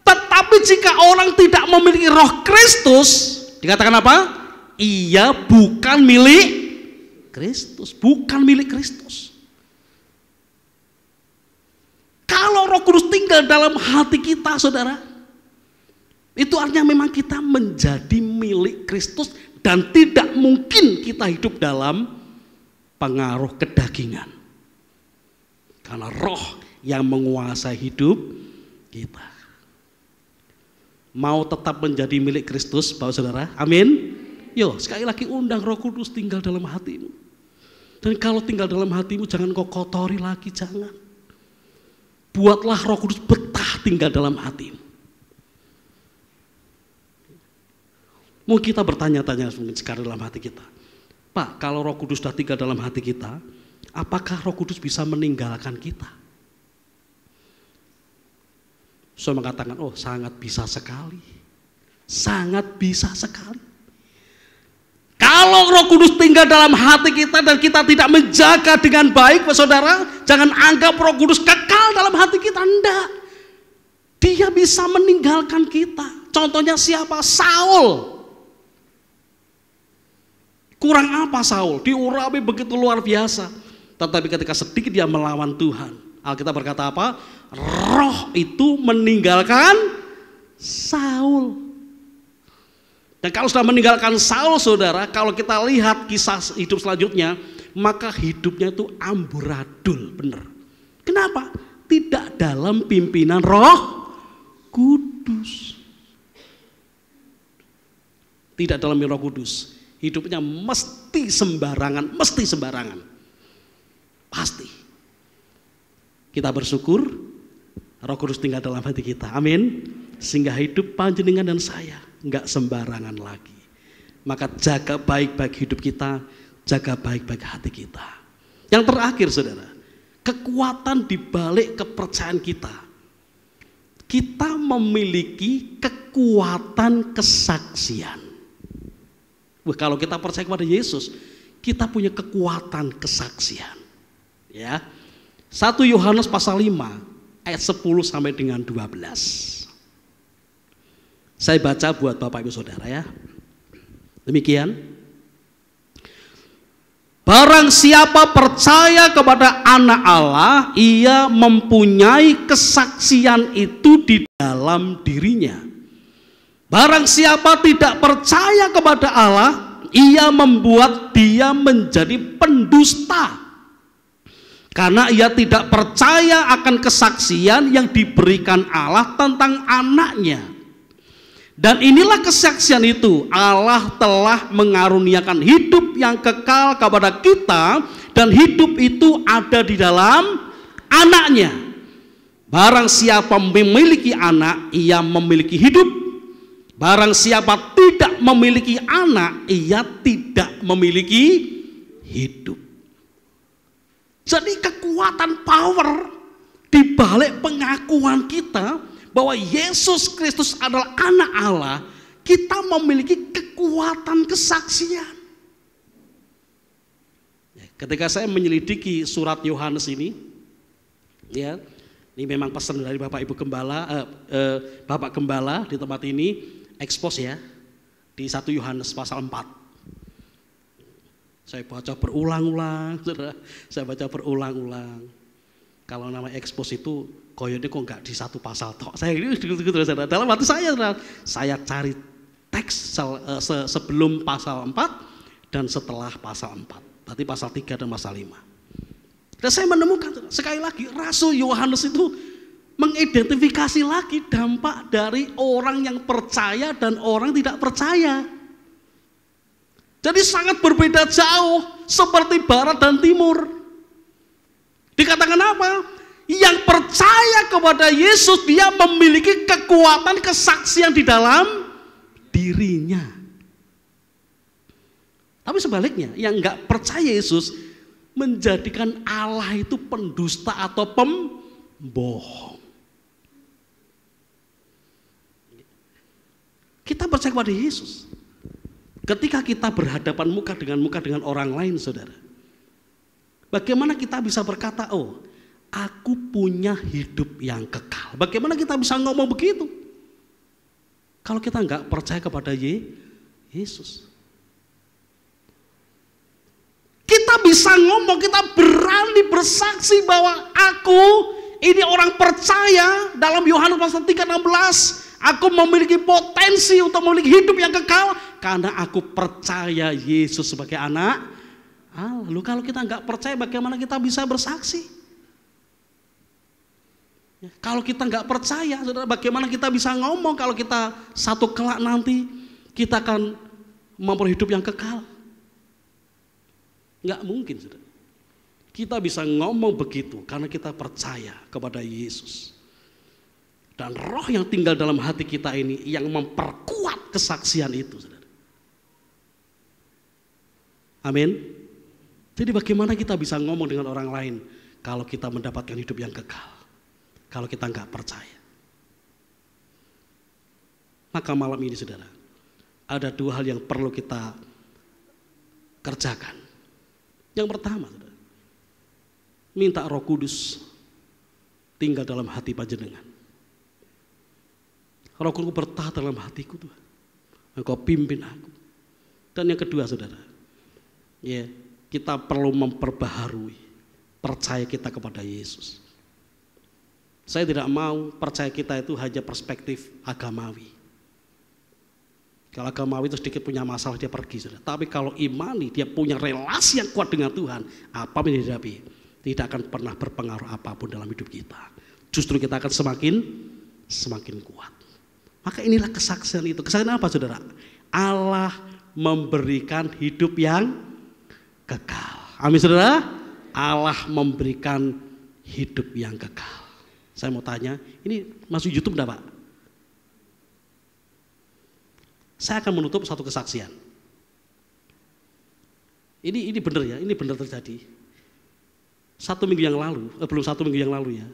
Tetapi jika orang tidak memiliki roh Kristus, dikatakan apa? Ia bukan milik Kristus, bukan milik Kristus. Kalau Roh Kudus tinggal dalam hati kita, saudara, itu artinya memang kita menjadi milik Kristus dan tidak mungkin kita hidup dalam pengaruh kedagingan. Karena roh yang menguasai hidup kita. Mau tetap menjadi milik Kristus, Bapak Saudara? Amin. Yo, sekali lagi undang Roh Kudus tinggal dalam hatimu. Dan kalau tinggal dalam hatimu, jangan kau kotori lagi, jangan. Buatlah Roh Kudus betah tinggal dalam hatimu. Mungkin kita bertanya-tanya sekarang dalam hati kita, Pak, kalau Roh Kudus sudah tinggal dalam hati kita, apakah Roh Kudus bisa meninggalkan kita? Saya mengatakan, oh sangat bisa sekali. Sangat bisa sekali. Kalau Roh Kudus tinggal dalam hati kita dan kita tidak menjaga dengan baik, saudara, jangan anggap Roh Kudus kekal kekal dalam hati kita, enggak. Dia bisa meninggalkan kita. Contohnya siapa? Saul. Kurang apa Saul? Diurapi begitu luar biasa. Tetapi ketika sedikit dia melawan Tuhan, Alkitab berkata apa? Roh itu meninggalkan Saul. Dan kalau sudah meninggalkan Saul, saudara, kalau kita lihat kisah hidup selanjutnya, maka hidupnya itu amburadul, benar. Kenapa? Tidak dalam pimpinan Roh Kudus. Tidak dalam Roh Kudus. Hidupnya mesti sembarangan, mesti sembarangan. Pasti. Kita bersyukur Roh Kudus tinggal dalam hati kita. Amin. Sehingga hidup panjenengan dan saya enggak sembarangan lagi. Maka jaga baik-baik hidup kita, jaga baik-baik hati kita. Yang terakhir, saudara, kekuatan di balik kepercayaan kita. Kita memiliki kekuatan kesaksian. Wah, kalau kita percaya kepada Yesus, kita punya kekuatan kesaksian. Ya. 1 Yohanes pasal 5 ayat 10 sampai dengan 12. Saya baca buat Bapak Ibu Saudara ya. Demikian. Barang siapa percaya kepada Anak Allah, ia mempunyai kesaksian itu di dalam dirinya. Barang siapa tidak percaya kepada Allah, ia membuat dia menjadi pendusta. Karena ia tidak percaya akan kesaksian yang diberikan Allah tentang Anaknya. Dan inilah kesaksian itu, Allah telah mengaruniakan hidup yang kekal kepada kita, dan hidup itu ada di dalam Anaknya. Barang siapa memiliki anak, ia memiliki hidup. Barang siapa tidak memiliki anak, ia tidak memiliki hidup. Jadi kekuatan power di balik pengakuan kita bahwa Yesus Kristus adalah Anak Allah, kita memiliki kekuatan kesaksian. Ketika saya menyelidiki surat Yohanes ini, ya, ini memang pesan dari Bapak Ibu Gembala, Bapak Gembala di tempat ini, ekspos ya, di 1 Yohanes pasal 4. Saya baca berulang-ulang, saya baca berulang-ulang. Kalau nama ekspos itu koyone kok enggak di satu pasal tok. Saya ini gitu dalam hati saya cari teks sebelum pasal 4 dan setelah pasal 4. Berarti pasal 3 dan pasal 5. Dan saya menemukan sekali lagi Rasul Yohanes itu mengidentifikasi lagi dampak dari orang yang percaya dan orang tidak percaya. Jadi sangat berbeda jauh, seperti barat dan timur. Dikatakan apa? Yang percaya kepada Yesus, dia memiliki kekuatan kesaksian di dalam dirinya. Tapi sebaliknya, yang enggak percaya Yesus menjadikan Allah itu pendusta atau pembohong. Kita percaya kepada Yesus. Ketika kita berhadapan muka dengan orang lain, saudara, bagaimana kita bisa berkata, oh, aku punya hidup yang kekal? Bagaimana kita bisa ngomong begitu? Kalau kita nggak percaya kepada Yesus. Kita bisa ngomong, kita berani bersaksi bahwa aku ini orang percaya. Dalam Yohanes pasal 3:16, aku memiliki potensi untuk memiliki hidup yang kekal karena aku percaya Yesus sebagai Anak Allah. Lalu kalau kita nggak percaya, bagaimana kita bisa bersaksi? Kalau kita nggak percaya, saudara, bagaimana kita bisa ngomong kalau kita satu kelak nanti kita akan memperoleh hidup yang kekal? Nggak mungkin, saudara. Kita bisa ngomong begitu karena kita percaya kepada Yesus. Dan roh yang tinggal dalam hati kita ini yang memperkuat kesaksian itu, saudara. Amin. Jadi bagaimana kita bisa ngomong dengan orang lain kalau kita mendapatkan hidup yang kekal? Kalau kita nggak percaya. Maka malam ini, saudara, ada dua hal yang perlu kita kerjakan. Yang pertama, saudara, minta Roh Kudus tinggal dalam hati panjenengan. Roh Kudus bertahan dalam hatiku Tuhan. Engkau pimpin aku. Dan yang kedua saudara, ya, kita perlu memperbaharui percaya kita kepada Yesus. Saya tidak mau percaya kita itu hanya perspektif agamawi. Kalau agamawi itu sedikit punya masalah dia pergi saudara. Tapi kalau imani dia punya relasi yang kuat dengan Tuhan, apa yang dihadapi tidak akan pernah berpengaruh apapun dalam hidup kita. Justru kita akan semakin kuat. Maka inilah kesaksian itu. Kesaksian apa saudara? Allah memberikan hidup yang kekal. Amin saudara. Allah memberikan hidup yang kekal. Saya mau tanya, ini masuk YouTube enggak Pak? Saya akan menutup satu kesaksian. Ini benar ya, ini benar terjadi. 1 minggu yang lalu, belum 1 minggu yang lalu ya.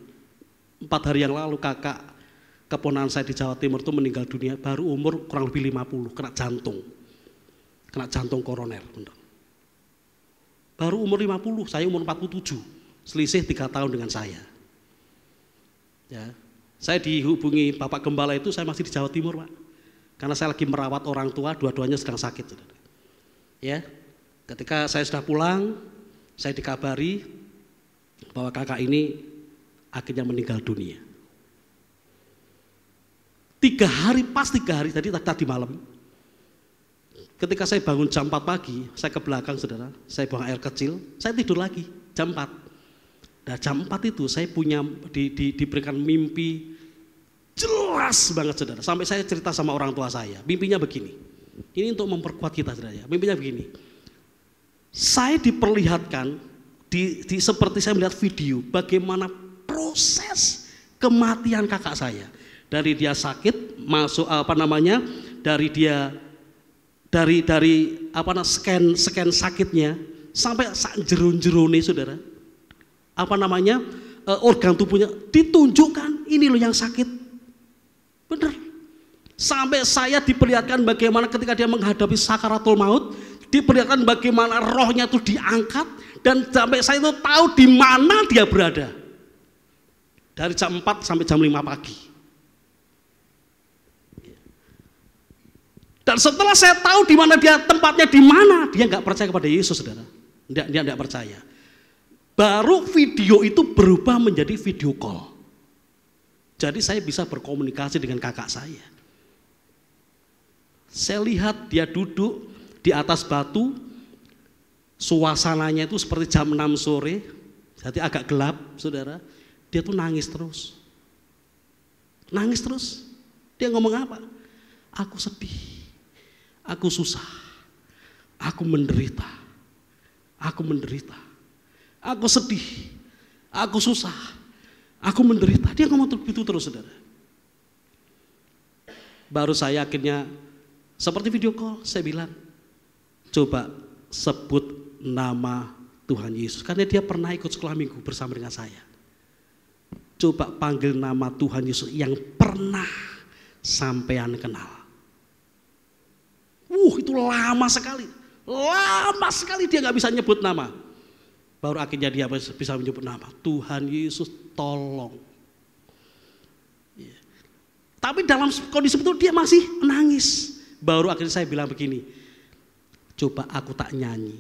4 hari yang lalu kakak keponakan saya di Jawa Timur itu meninggal dunia, baru umur kurang lebih 50, kena jantung koroner. Baru umur 50, saya umur 47, selisih 3 tahun dengan saya. Ya, saya dihubungi Bapak Gembala itu, saya masih di Jawa Timur Pak, karena saya lagi merawat orang tua, dua-duanya sedang sakit. Ya, ketika saya sudah pulang, saya dikabari bahwa kakak ini akhirnya meninggal dunia. 3 hari, pas 3 hari tadi malam. Ketika saya bangun jam 4 pagi, saya ke belakang saudara, saya buang air kecil, saya tidur lagi jam 4. Nah jam 4 itu saya punya diberikan mimpi jelas banget saudara. Sampai saya cerita sama orang tua saya, mimpinya begini. Ini untuk memperkuat kita saudara ya. Mimpinya begini. Saya diperlihatkan seperti saya melihat video bagaimana proses kematian kakak saya. Dari dia sakit masuk dari scan sakitnya sampai jerun-jerune saudara. Organ tubuhnya ditunjukkan, ini loh yang sakit. Bener. Sampai saya diperlihatkan bagaimana ketika dia menghadapi sakaratul maut, diperlihatkan bagaimana rohnya itu diangkat, dan sampai saya itu tahu di mana dia berada. Dari jam 4 sampai jam 5 pagi. Dan setelah saya tahu di mana dia, tempatnya di mana, dia nggak percaya kepada Yesus, saudara. Dia nggak percaya. Baru video itu berubah menjadi video call. Jadi saya bisa berkomunikasi dengan kakak saya. Saya lihat dia duduk di atas batu, suasananya itu seperti jam 6 sore, jadi agak gelap, saudara. Dia tuh nangis terus. Nangis terus. Dia ngomong apa? Aku sedih. Aku susah, aku menderita, aku sedih, aku susah, aku menderita. Dia ngomong begitu terus saudara. Baru saya akhirnya seperti video call, saya bilang, coba sebut nama Tuhan Yesus. Karena dia pernah ikut sekolah minggu bersama dengan saya. Coba panggil nama Tuhan Yesus yang pernah sampean kenal. Itu lama sekali dia nggak bisa nyebut nama. Baru akhirnya dia bisa menyebut nama. Tuhan Yesus tolong. Tapi dalam kondisi itu dia masih menangis. Baru akhirnya saya bilang begini, coba aku tak nyanyi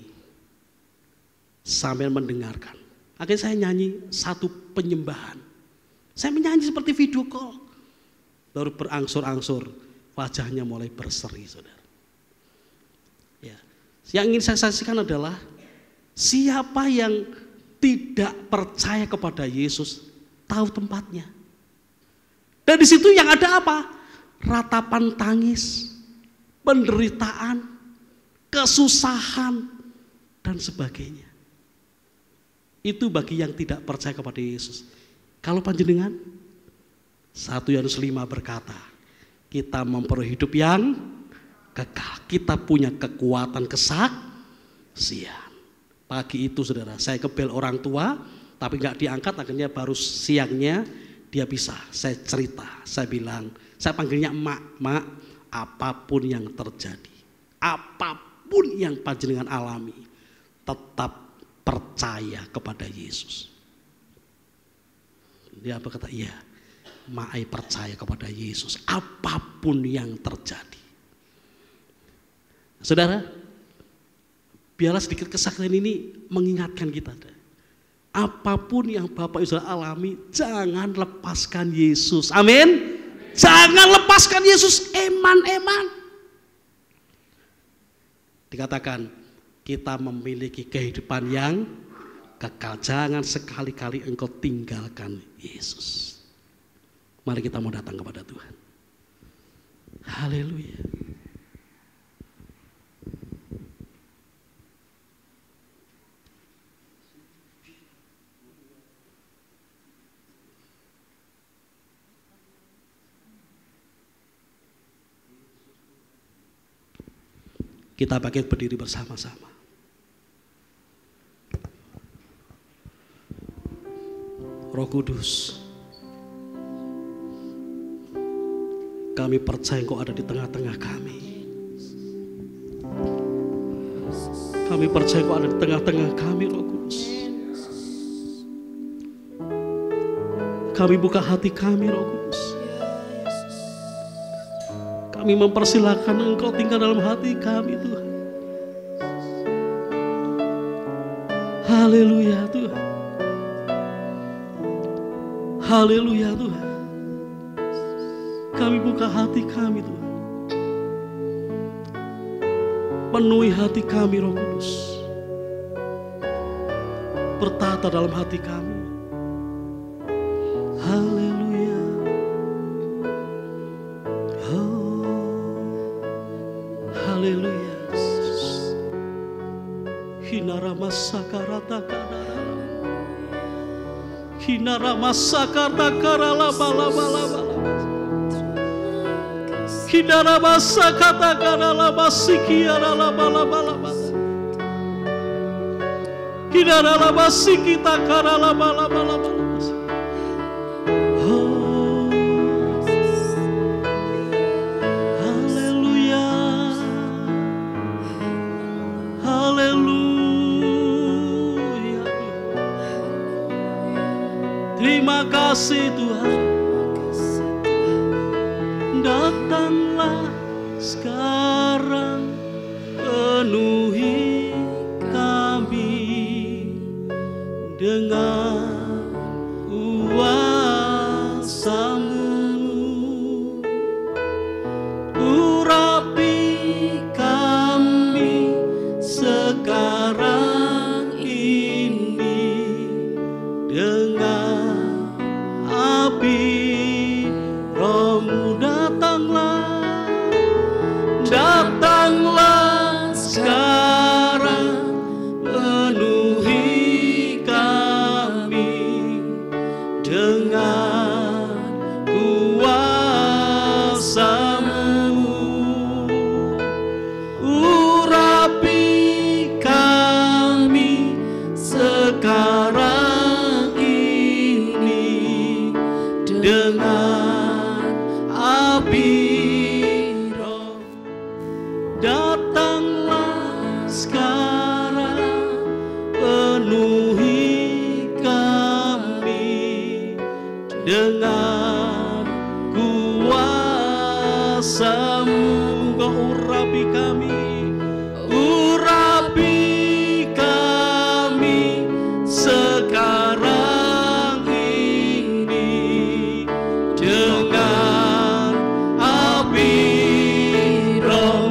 sambil mendengarkan. Akhirnya saya nyanyi satu penyembahan. Saya menyanyi seperti video call. Baru berangsur-angsur wajahnya mulai berseri saudara. Yang ingin saya saksikan adalah siapa yang tidak percaya kepada Yesus tahu tempatnya. Dan di situ yang ada apa? Ratapan tangis, penderitaan, kesusahan, dan sebagainya. Itu bagi yang tidak percaya kepada Yesus. Kalau panjenengan, 1 Yohanes 5 berkata, kita memperoleh hidup yang kekal, kita punya kekuatan kesaksian. Pagi itu saudara, saya ke bel orang tua, tapi nggak diangkat. Akhirnya baru siangnya dia bisa. Saya cerita, saya bilang, saya panggilnya mak, apapun yang terjadi, apapun yang panjenengan alami, tetap percaya kepada Yesus. Dia berkata, iya, Maai percaya kepada Yesus apapun yang terjadi. Saudara, biarlah sedikit kesaksian ini mengingatkan kita. Apapun yang Bapak Ibu Saudara alami, jangan lepaskan Yesus. Amin. Jangan lepaskan Yesus. Eman. Dikatakan kita memiliki kehidupan yang kekal. Jangan sekali-kali engkau tinggalkan Yesus. Mari kita mau datang kepada Tuhan. Haleluya. Kita bangkit berdiri bersama-sama. Roh Kudus, kami percaya Engkau ada di tengah-tengah kami. Kami percaya Engkau ada di tengah-tengah kami, Roh Kudus. Kami buka hati kami, Roh Kudus. Kami mempersilahkan Engkau tinggal dalam hati kami, Tuhan. Haleluya, Tuhan. Haleluya, Tuhan. Kami buka hati kami, Tuhan. Penuhi hati kami, Roh Kudus. Bertata dalam hati kami. Haleluya. Haleluya. Hinarama sakarata kadara. Hinarama sakarata karala bala bala bala. Hinarama sakata karala basikiara la bala bala bala. Hinarama basikita karala bala bala bala. Terima kasih Tuhan. Datanglah sekarang, penuhi kami dengan kuasa-Mu. Urapi kami sekarang ini dengan api Roh-Mu. Datanglah sekarang, penuhi kami dengan kuasa-Mu. Urapi kami sekarang ini dengan api Roh. Datanglah sekarang, penuhi kami dengan kuasa-Mu. Kau urapi kami, urapi kami sekarang ini dengan api Roh.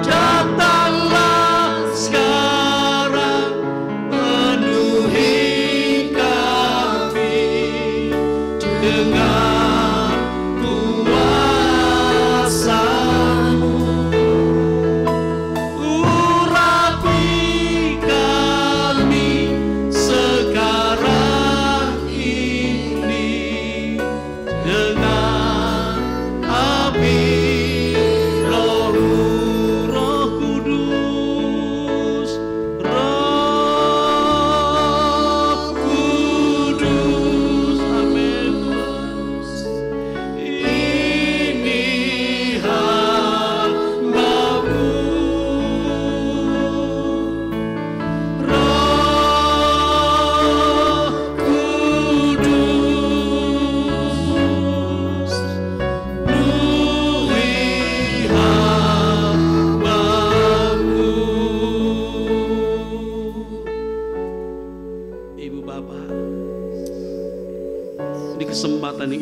Datanglah sekarang, penuhi kami dengan kuasa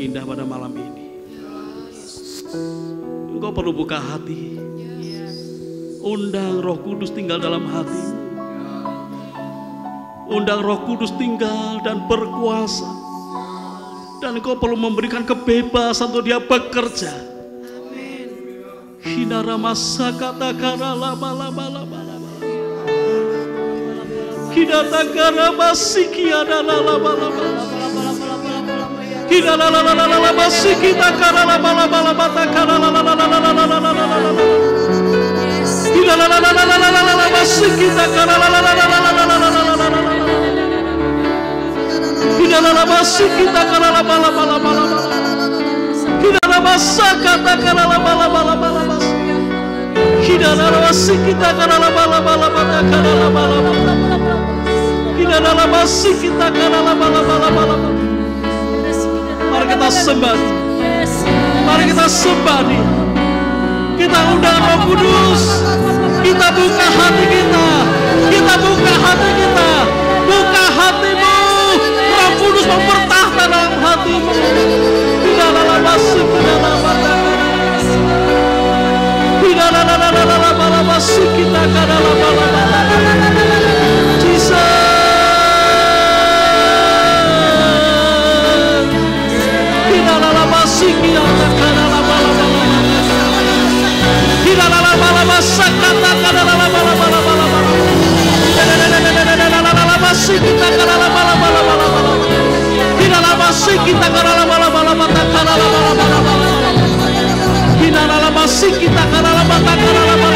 indah pada malam ini. Engkau perlu buka hati. Undang Roh Kudus tinggal dalam hatimu. Undang Roh Kudus tinggal dan berkuasa. Dan engkau perlu memberikan kebebasan untuk dia bekerja. Hinara masa kata kara lama lama lama lama. Hidata kara masih kiada lama lama. Hidata lama lama masih kita kara lama lama lama tak kara lama lama lama lama. Hidata lama lama lama masih kita kara lama lama lama. Hidata lama masih kita kara lama lama lama. Hidata masa kata kara lama lama lama. Hidata masih kita kara lama lama lama tak kara lama lama. Hidata lama masih kita kara lama lama lama. Mari kita sembah. Mari kita sembah dia. Kita undang Roh Kudus. Kita buka hati kita. Kita buka hati kita. Buka hatimu. Roh Kudus mempertahta dalam hatimu. Tidak lama masuk. Tidak lama. Tidak lama masuk. Kita kada lama. Jesus. Tidak lama masuk. Tidak lama. Tidak lama sakata kada lama. Tidak masih kita kada lama. Tidak lama sih kita kada lama. Tak kada lama. Tidak lama sih kita kada lama. Tak kada lama.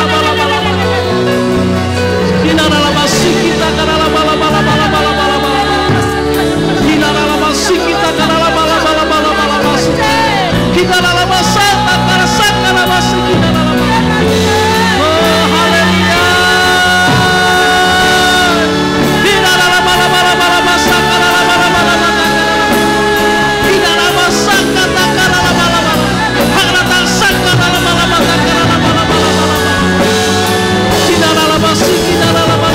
Tidak lama sih kita kada lama. Tidak lama sih kita kada lama. Kita lama sakara masih kita lama. Oh haleluya. Tidak lama sakara lama. Tidak lama sakara lama. Hakna tak sakara lama. Tidak lama sih kita lama.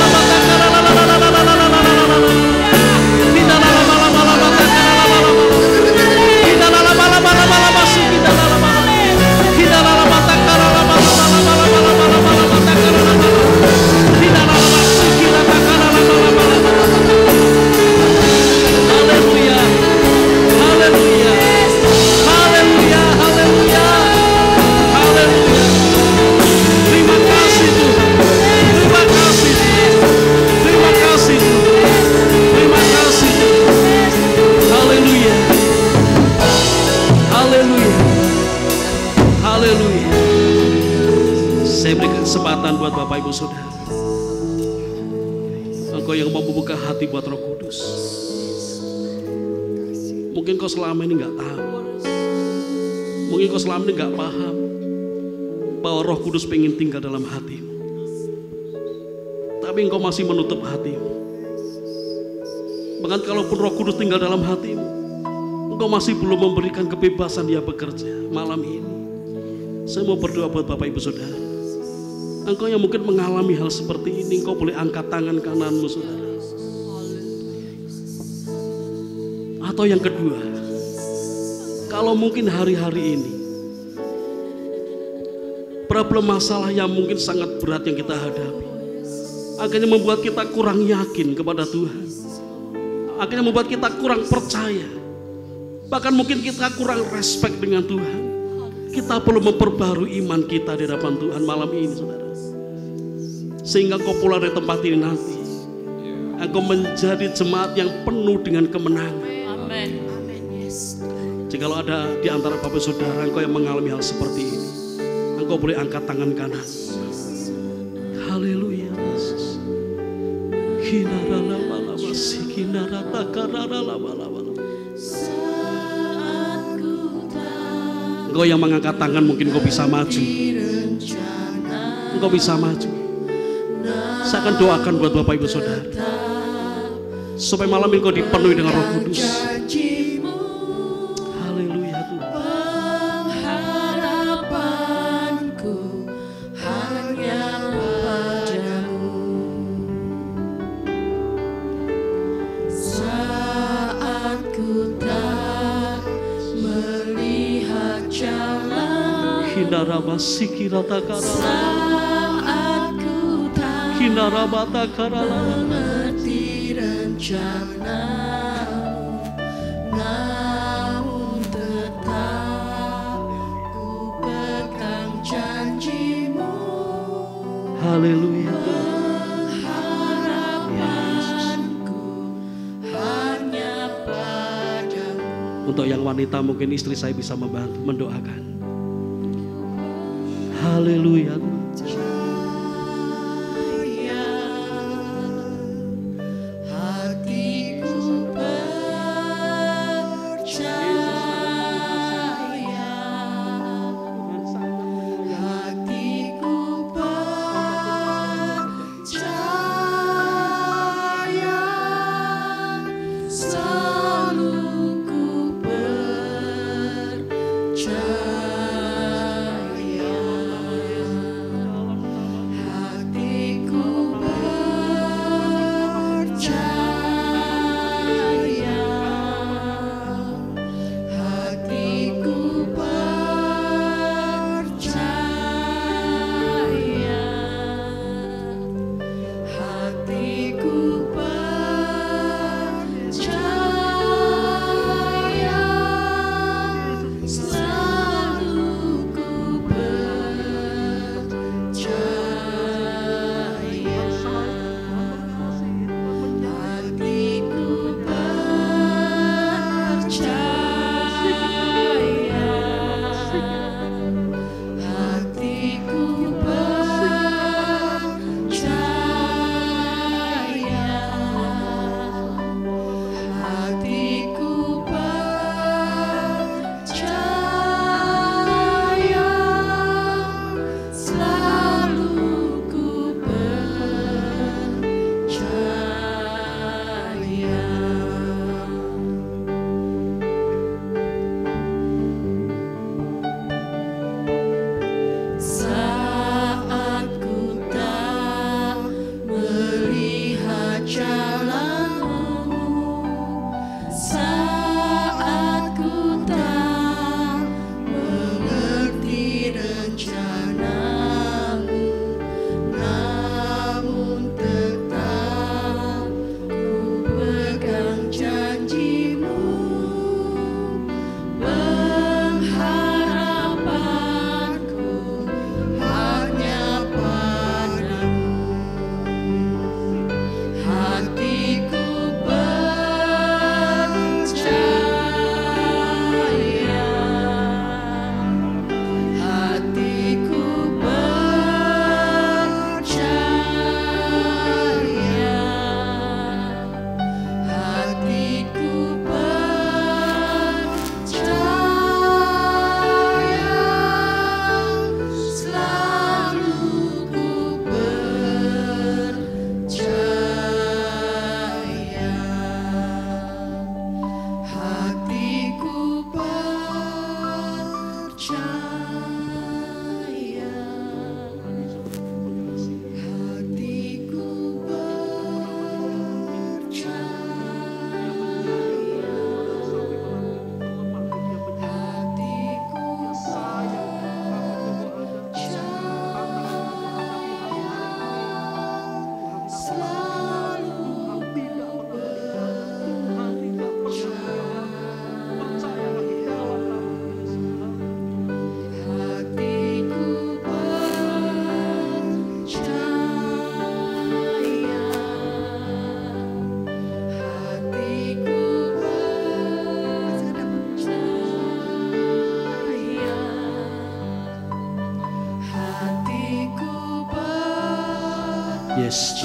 Tidak kesempatan buat Bapak Ibu Saudara. Engkau yang mau membuka hati buat Roh Kudus. Mungkin kau selama ini nggak tahu. Mungkin kau selama ini nggak paham bahwa Roh Kudus pengen tinggal dalam hatimu. Tapi engkau masih menutup hatimu. Bahkan kalaupun Roh Kudus tinggal dalam hatimu, engkau masih belum memberikan kebebasan dia bekerja. Malam ini saya mau berdoa buat Bapak Ibu Saudara. Engkau yang mungkin mengalami hal seperti ini, engkau boleh angkat tangan kananmu, saudara. Atau yang kedua, kalau mungkin hari-hari ini problem masalah yang mungkin sangat berat yang kita hadapi, akhirnya membuat kita kurang yakin kepada Tuhan, akhirnya membuat kita kurang percaya, bahkan mungkin kita kurang respect dengan Tuhan. Kita perlu memperbarui iman kita di hadapan Tuhan malam ini, saudara. Sehingga kau pulang dari tempat ini nanti, engkau menjadi jemaat yang penuh dengan kemenangan. Amin. Amin. Yes. Jikalau ada di antara Bapak Saudara engkau yang mengalami hal seperti ini, engkau boleh angkat tangan kanan. Haleluya. Yesus. Engkau yang mengangkat tangan, mungkin kau bisa maju. Engkau bisa maju. Saya akan doakan buat Bapak Ibu Saudara, supaya malam ini kau dipenuhi dengan Roh Kudus. Haleluya Tuhan. Pengharapanku hanya padamu. Saat ku tak Saat ku tak mengerti rencanamu, namun tetap ku pegang janjimu. Haleluya. Harapanku hanya padamu. Untuk yang wanita mungkin istri saya bisa membantu mendoakan. Haleluya. Hatiku percaya, hatiku percaya, selalu ku percaya. Yes,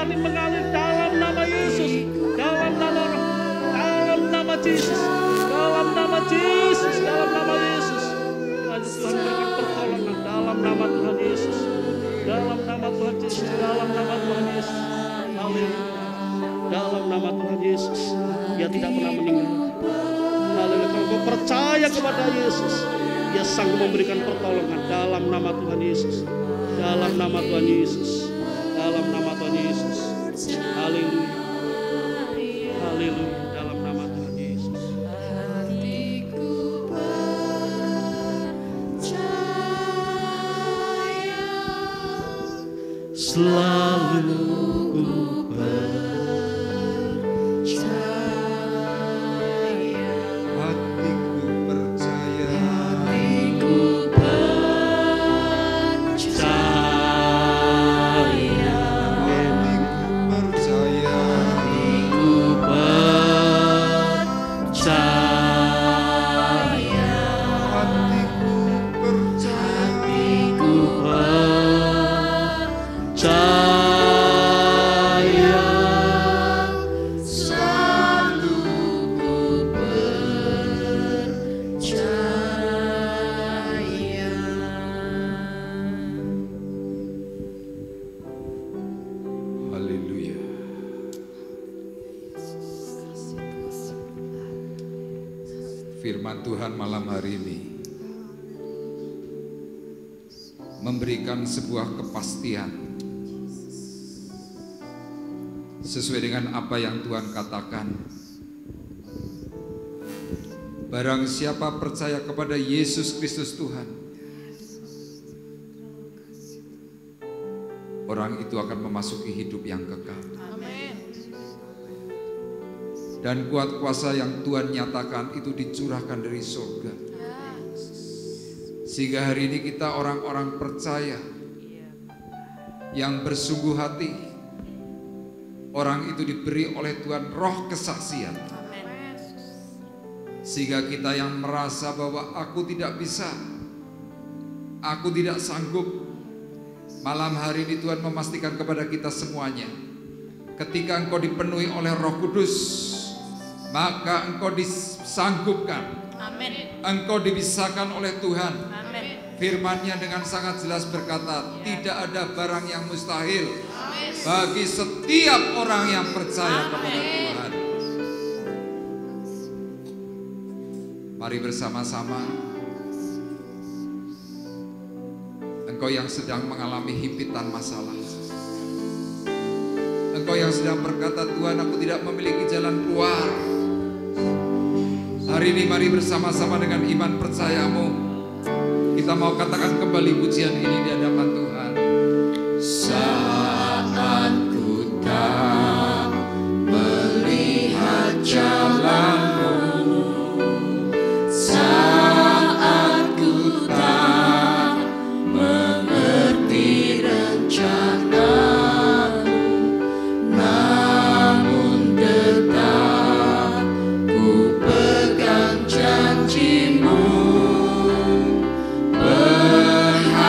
rohani mengalir dalam nama Yesus, dalam nama roh, dalam nama Yesus, dalam nama Yesus, dalam nama Yesus. Tuhan berikan pertolongan dalam nama Tuhan Yesus, dalam nama Tuhan Yesus, dalam nama Tuhan Yesus. Haleluya. Dalam nama Tuhan Yesus, Dia tidak pernah meninggal. Haleluya. Kalau kau percaya kepada Yesus, Dia sanggup memberikan pertolongan dalam nama Tuhan Yesus, dalam nama Tuhan Yesus, dalam nama Tuhan Yesus. Haleluya. Haleluya. Dalam nama Tuhan Yesus. Selalu ku percaya, hatiku percaya, hatiku percaya, hatiku percaya, ku percaya, hatiku percaya, ku percaya, selalu ku percaya. Haleluya. Firman Tuhan malam hari ini memberikan sebuah kepastian sesuai dengan apa yang Tuhan katakan. Barang siapa percaya kepada Yesus Kristus Tuhan, orang itu akan memasuki hidup yang kekal. Dan kuat kuasa yang Tuhan nyatakan itu dicurahkan dari surga. Sehingga hari ini kita orang-orang percaya yang bersungguh hati, orang itu diberi oleh Tuhan roh kesaksian. Sehingga kita yang merasa bahwa aku tidak bisa, aku tidak sanggup, malam hari ini Tuhan memastikan kepada kita semuanya, ketika engkau dipenuhi oleh Roh Kudus, maka engkau disanggupkan, engkau dibisakan oleh Tuhan. Firman-Nya dengan sangat jelas berkata, tidak ada barang yang mustahil bagi setiap orang yang percaya kepada Tuhan. Mari bersama-sama, engkau yang sedang mengalami himpitan masalah, engkau yang sedang berkata, Tuhan, aku tidak memiliki jalan keluar. Hari ini mari bersama-sama dengan iman percayamu, kita mau katakan kembali pujian ini di hadapan Tuhan. Saat ku tak melihat jalanmu, saat ku tak mengerti rencanamu, namun tetap ku pegang janjimu, berharap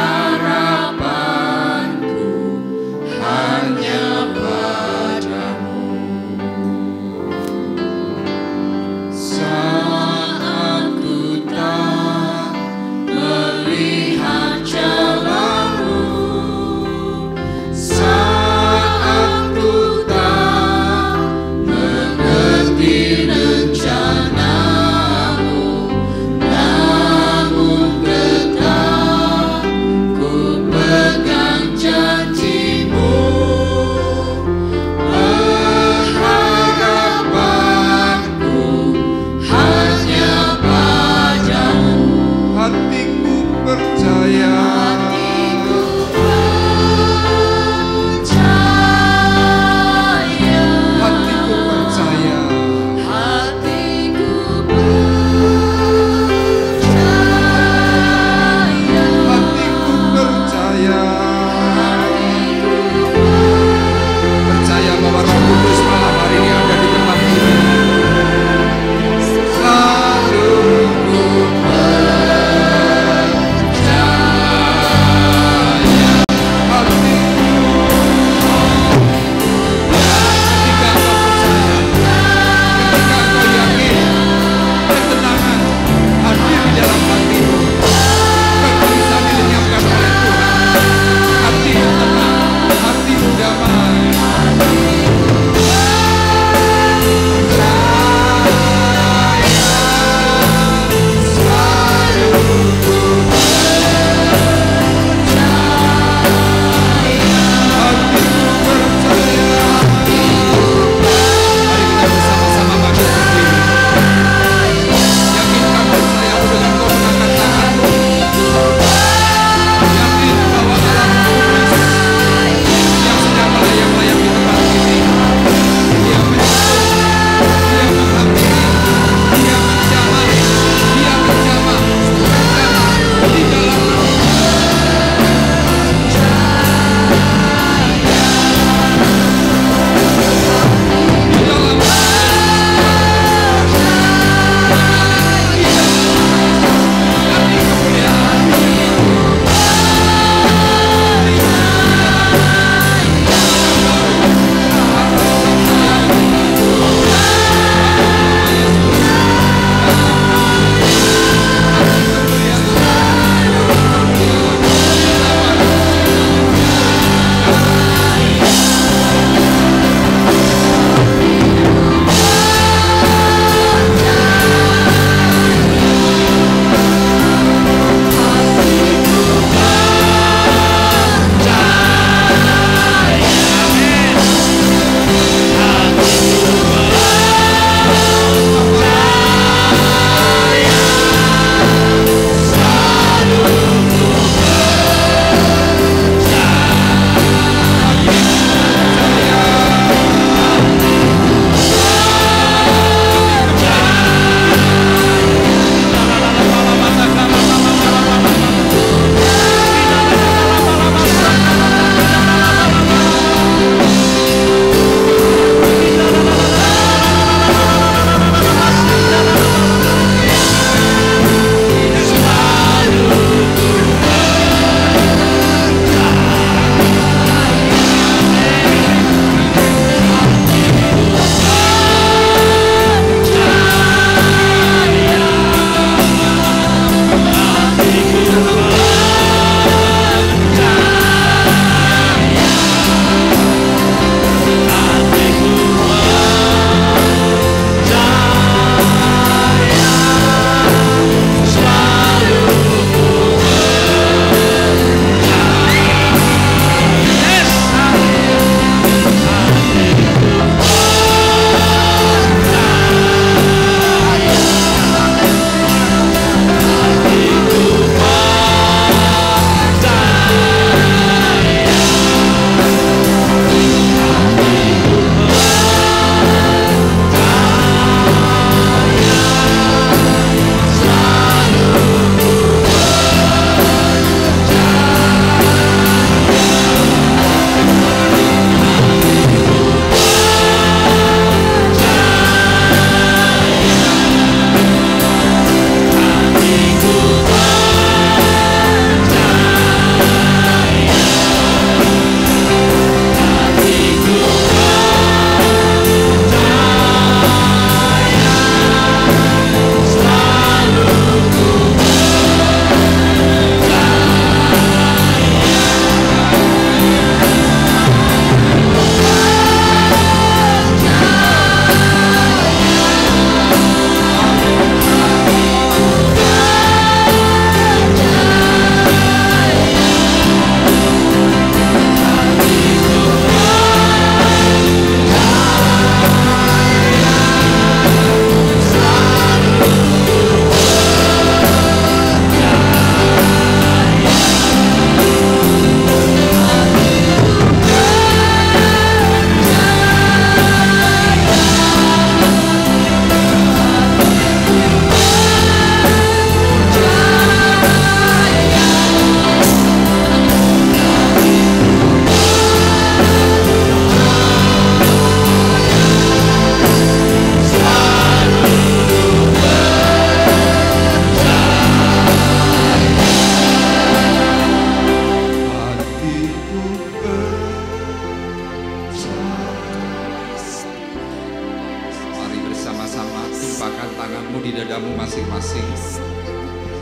di dadamu masing-masing.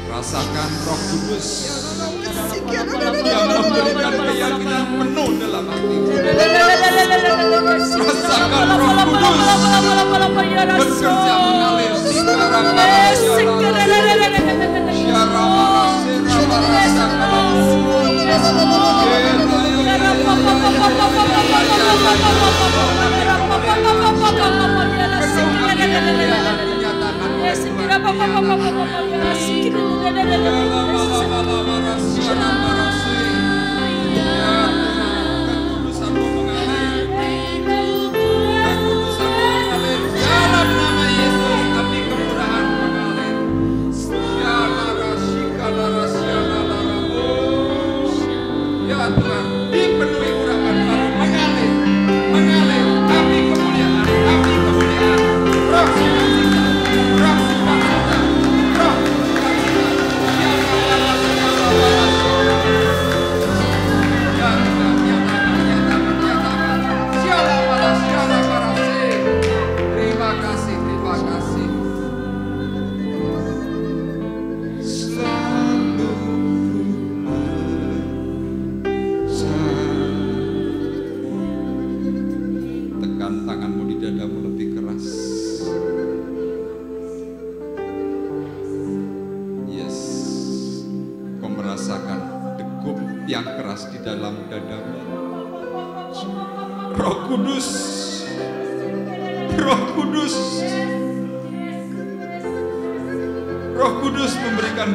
Rasakan Roh Kudus yang memberikan keyakinan penuh dalam hatimu. Rasakan Roh Kudus bekerja mengalir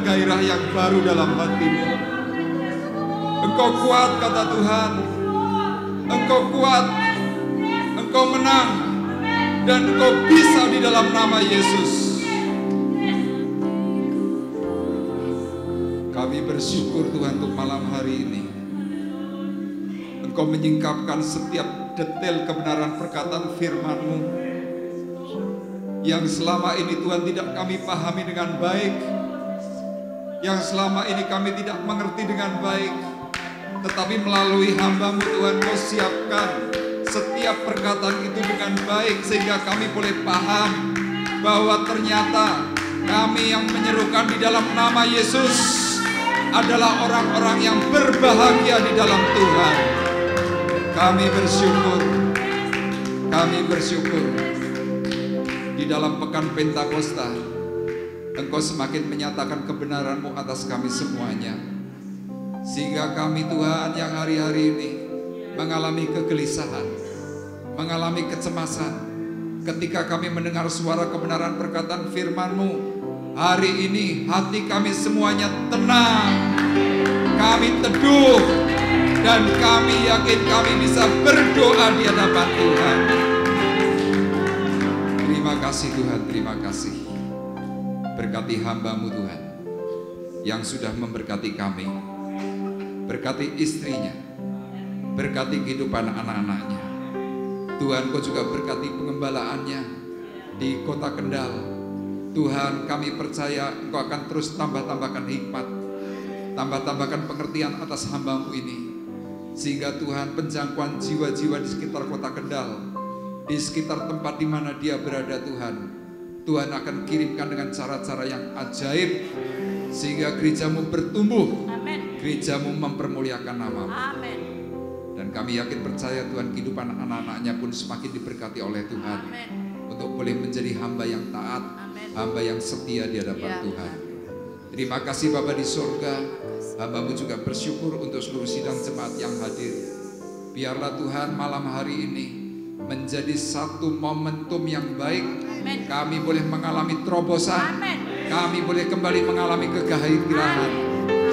gairah yang baru dalam hatimu. Engkau kuat, kata Tuhan. Engkau kuat, engkau menang, dan engkau bisa di dalam nama Yesus. Kami bersyukur Tuhan untuk malam hari ini. Engkau menyingkapkan setiap detail kebenaran perkataan firman-Mu yang selama ini Tuhan tidak kami pahami dengan baik, yang selama ini kami tidak mengerti dengan baik, tetapi melalui hamba-Mu Tuhan, Kau siapkan setiap perkataan itu dengan baik, sehingga kami boleh paham bahwa ternyata kami yang menyerukan di dalam nama Yesus adalah orang-orang yang berbahagia di dalam Tuhan. Kami bersyukur di dalam pekan Pentakosta Engkau semakin menyatakan kebenaran-Mu atas kami semuanya. Sehingga kami Tuhan yang hari-hari ini mengalami kegelisahan, mengalami kecemasan ketika kami mendengar suara kebenaran perkataan firman-Mu. Hari ini hati kami semuanya tenang, kami teduh, dan kami yakin kami bisa berdoa di hadapan Tuhan. Terima kasih Tuhan, terima kasih. Berkati hamba-Mu Tuhan yang sudah memberkati kami, berkati istrinya, berkati kehidupan anak-anaknya. Tuhan, Kau juga berkati pengembalaannya di kota Kendal. Tuhan, kami percaya Engkau akan terus tambah-tambahkan hikmat, tambah-tambahkan pengertian atas hamba-Mu ini, sehingga Tuhan penjangkauan jiwa-jiwa di sekitar kota Kendal, di sekitar tempat di mana dia berada, Tuhan akan kirimkan dengan cara-cara yang ajaib, sehingga gereja-Mu bertumbuh. Amen. Gereja-Mu mempermuliakan nama-Mu. Amen. Dan kami yakin percaya Tuhan, kehidupan anak-anaknya pun semakin diberkati oleh Tuhan. Amen. Untuk boleh menjadi hamba yang taat, Amen. hamba yang setia di hadapan Ya. Tuhan. Terima kasih Bapa di surga. Hamba-Mu juga bersyukur untuk seluruh sidang jemaat yang hadir. Biarlah Tuhan malam hari ini menjadi satu momentum yang baik. Amen. Kami boleh mengalami terobosan. Amen. Kami boleh kembali mengalami kegairahan.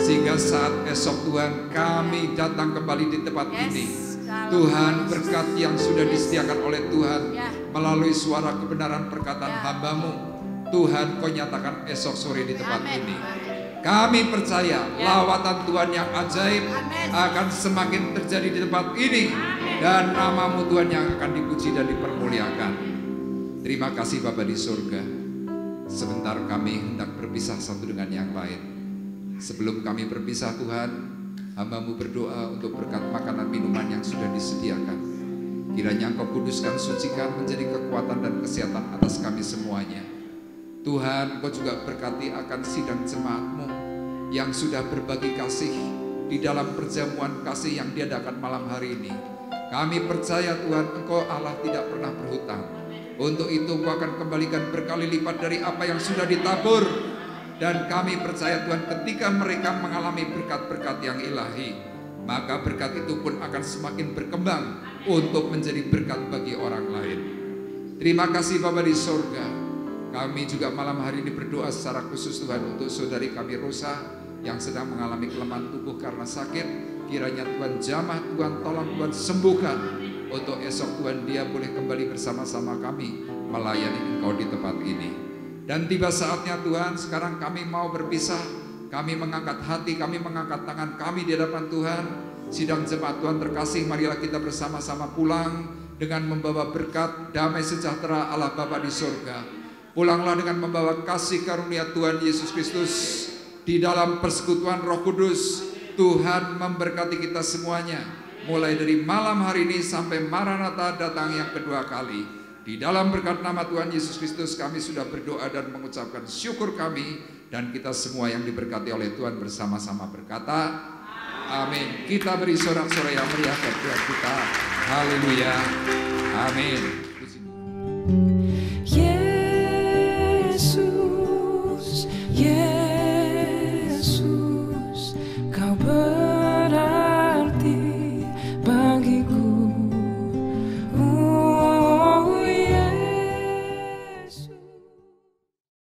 Sehingga saat esok Tuhan kami datang kembali di tempat ini. Tuhan, berkat yang sudah disediakan oleh Tuhan melalui suara kebenaran perkataan hamba-Mu, Tuhan, Kau nyatakan esok sore di tempat ini. Kami percaya lawatan Tuhan yang ajaib akan semakin terjadi di tempat ini, dan nama-Mu Tuhan yang akan dipuji dan dipermuliakan. Terima kasih Bapa di surga. Sebentar kami hendak berpisah satu dengan yang lain. Sebelum kami berpisah Tuhan, hamba-Mu berdoa untuk berkat makanan minuman yang sudah disediakan. Kiranya Engkau kuduskan, sucikan, menjadi kekuatan dan kesehatan atas kami semuanya. Tuhan, Engkau juga berkati akan sidang jemaat-Mu yang sudah berbagi kasih di dalam perjamuan kasih yang diadakan malam hari ini. Kami percaya Tuhan, Engkau Allah tidak pernah berhutang. Untuk itu Engkau akan kembalikan berkali lipat dari apa yang sudah ditabur. Dan kami percaya Tuhan, ketika mereka mengalami berkat-berkat yang ilahi, maka berkat itu pun akan semakin berkembang untuk menjadi berkat bagi orang lain. Terima kasih Bapa di sorga. Kami juga malam hari ini berdoa secara khusus Tuhan untuk saudari kami Rosa yang sedang mengalami kelemahan tubuh karena sakit. Kiranya Tuhan jamah, Tuhan tolong, Tuhan sembuhkan. Untuk esok Tuhan dia boleh kembali bersama-sama kami melayani Engkau di tempat ini. Dan tiba saatnya Tuhan, sekarang kami mau berpisah. Kami mengangkat hati, kami mengangkat tangan kami di hadapan Tuhan. Sidang jemaat Tuhan terkasih, marilah kita bersama-sama pulang dengan membawa berkat damai sejahtera Allah Bapa di surga. Pulanglah dengan membawa kasih karunia Tuhan Yesus Kristus. Di dalam persekutuan Roh Kudus, Tuhan memberkati kita semuanya. Mulai dari malam hari ini sampai Maranatha datang yang kedua kali. Di dalam berkat nama Tuhan Yesus Kristus kami sudah berdoa dan mengucapkan syukur kami. Dan kita semua yang diberkati oleh Tuhan bersama-sama berkata, amin. Kita beri sorak-sorai yang meriah kepada Tuhan kita. Haleluya. Amin.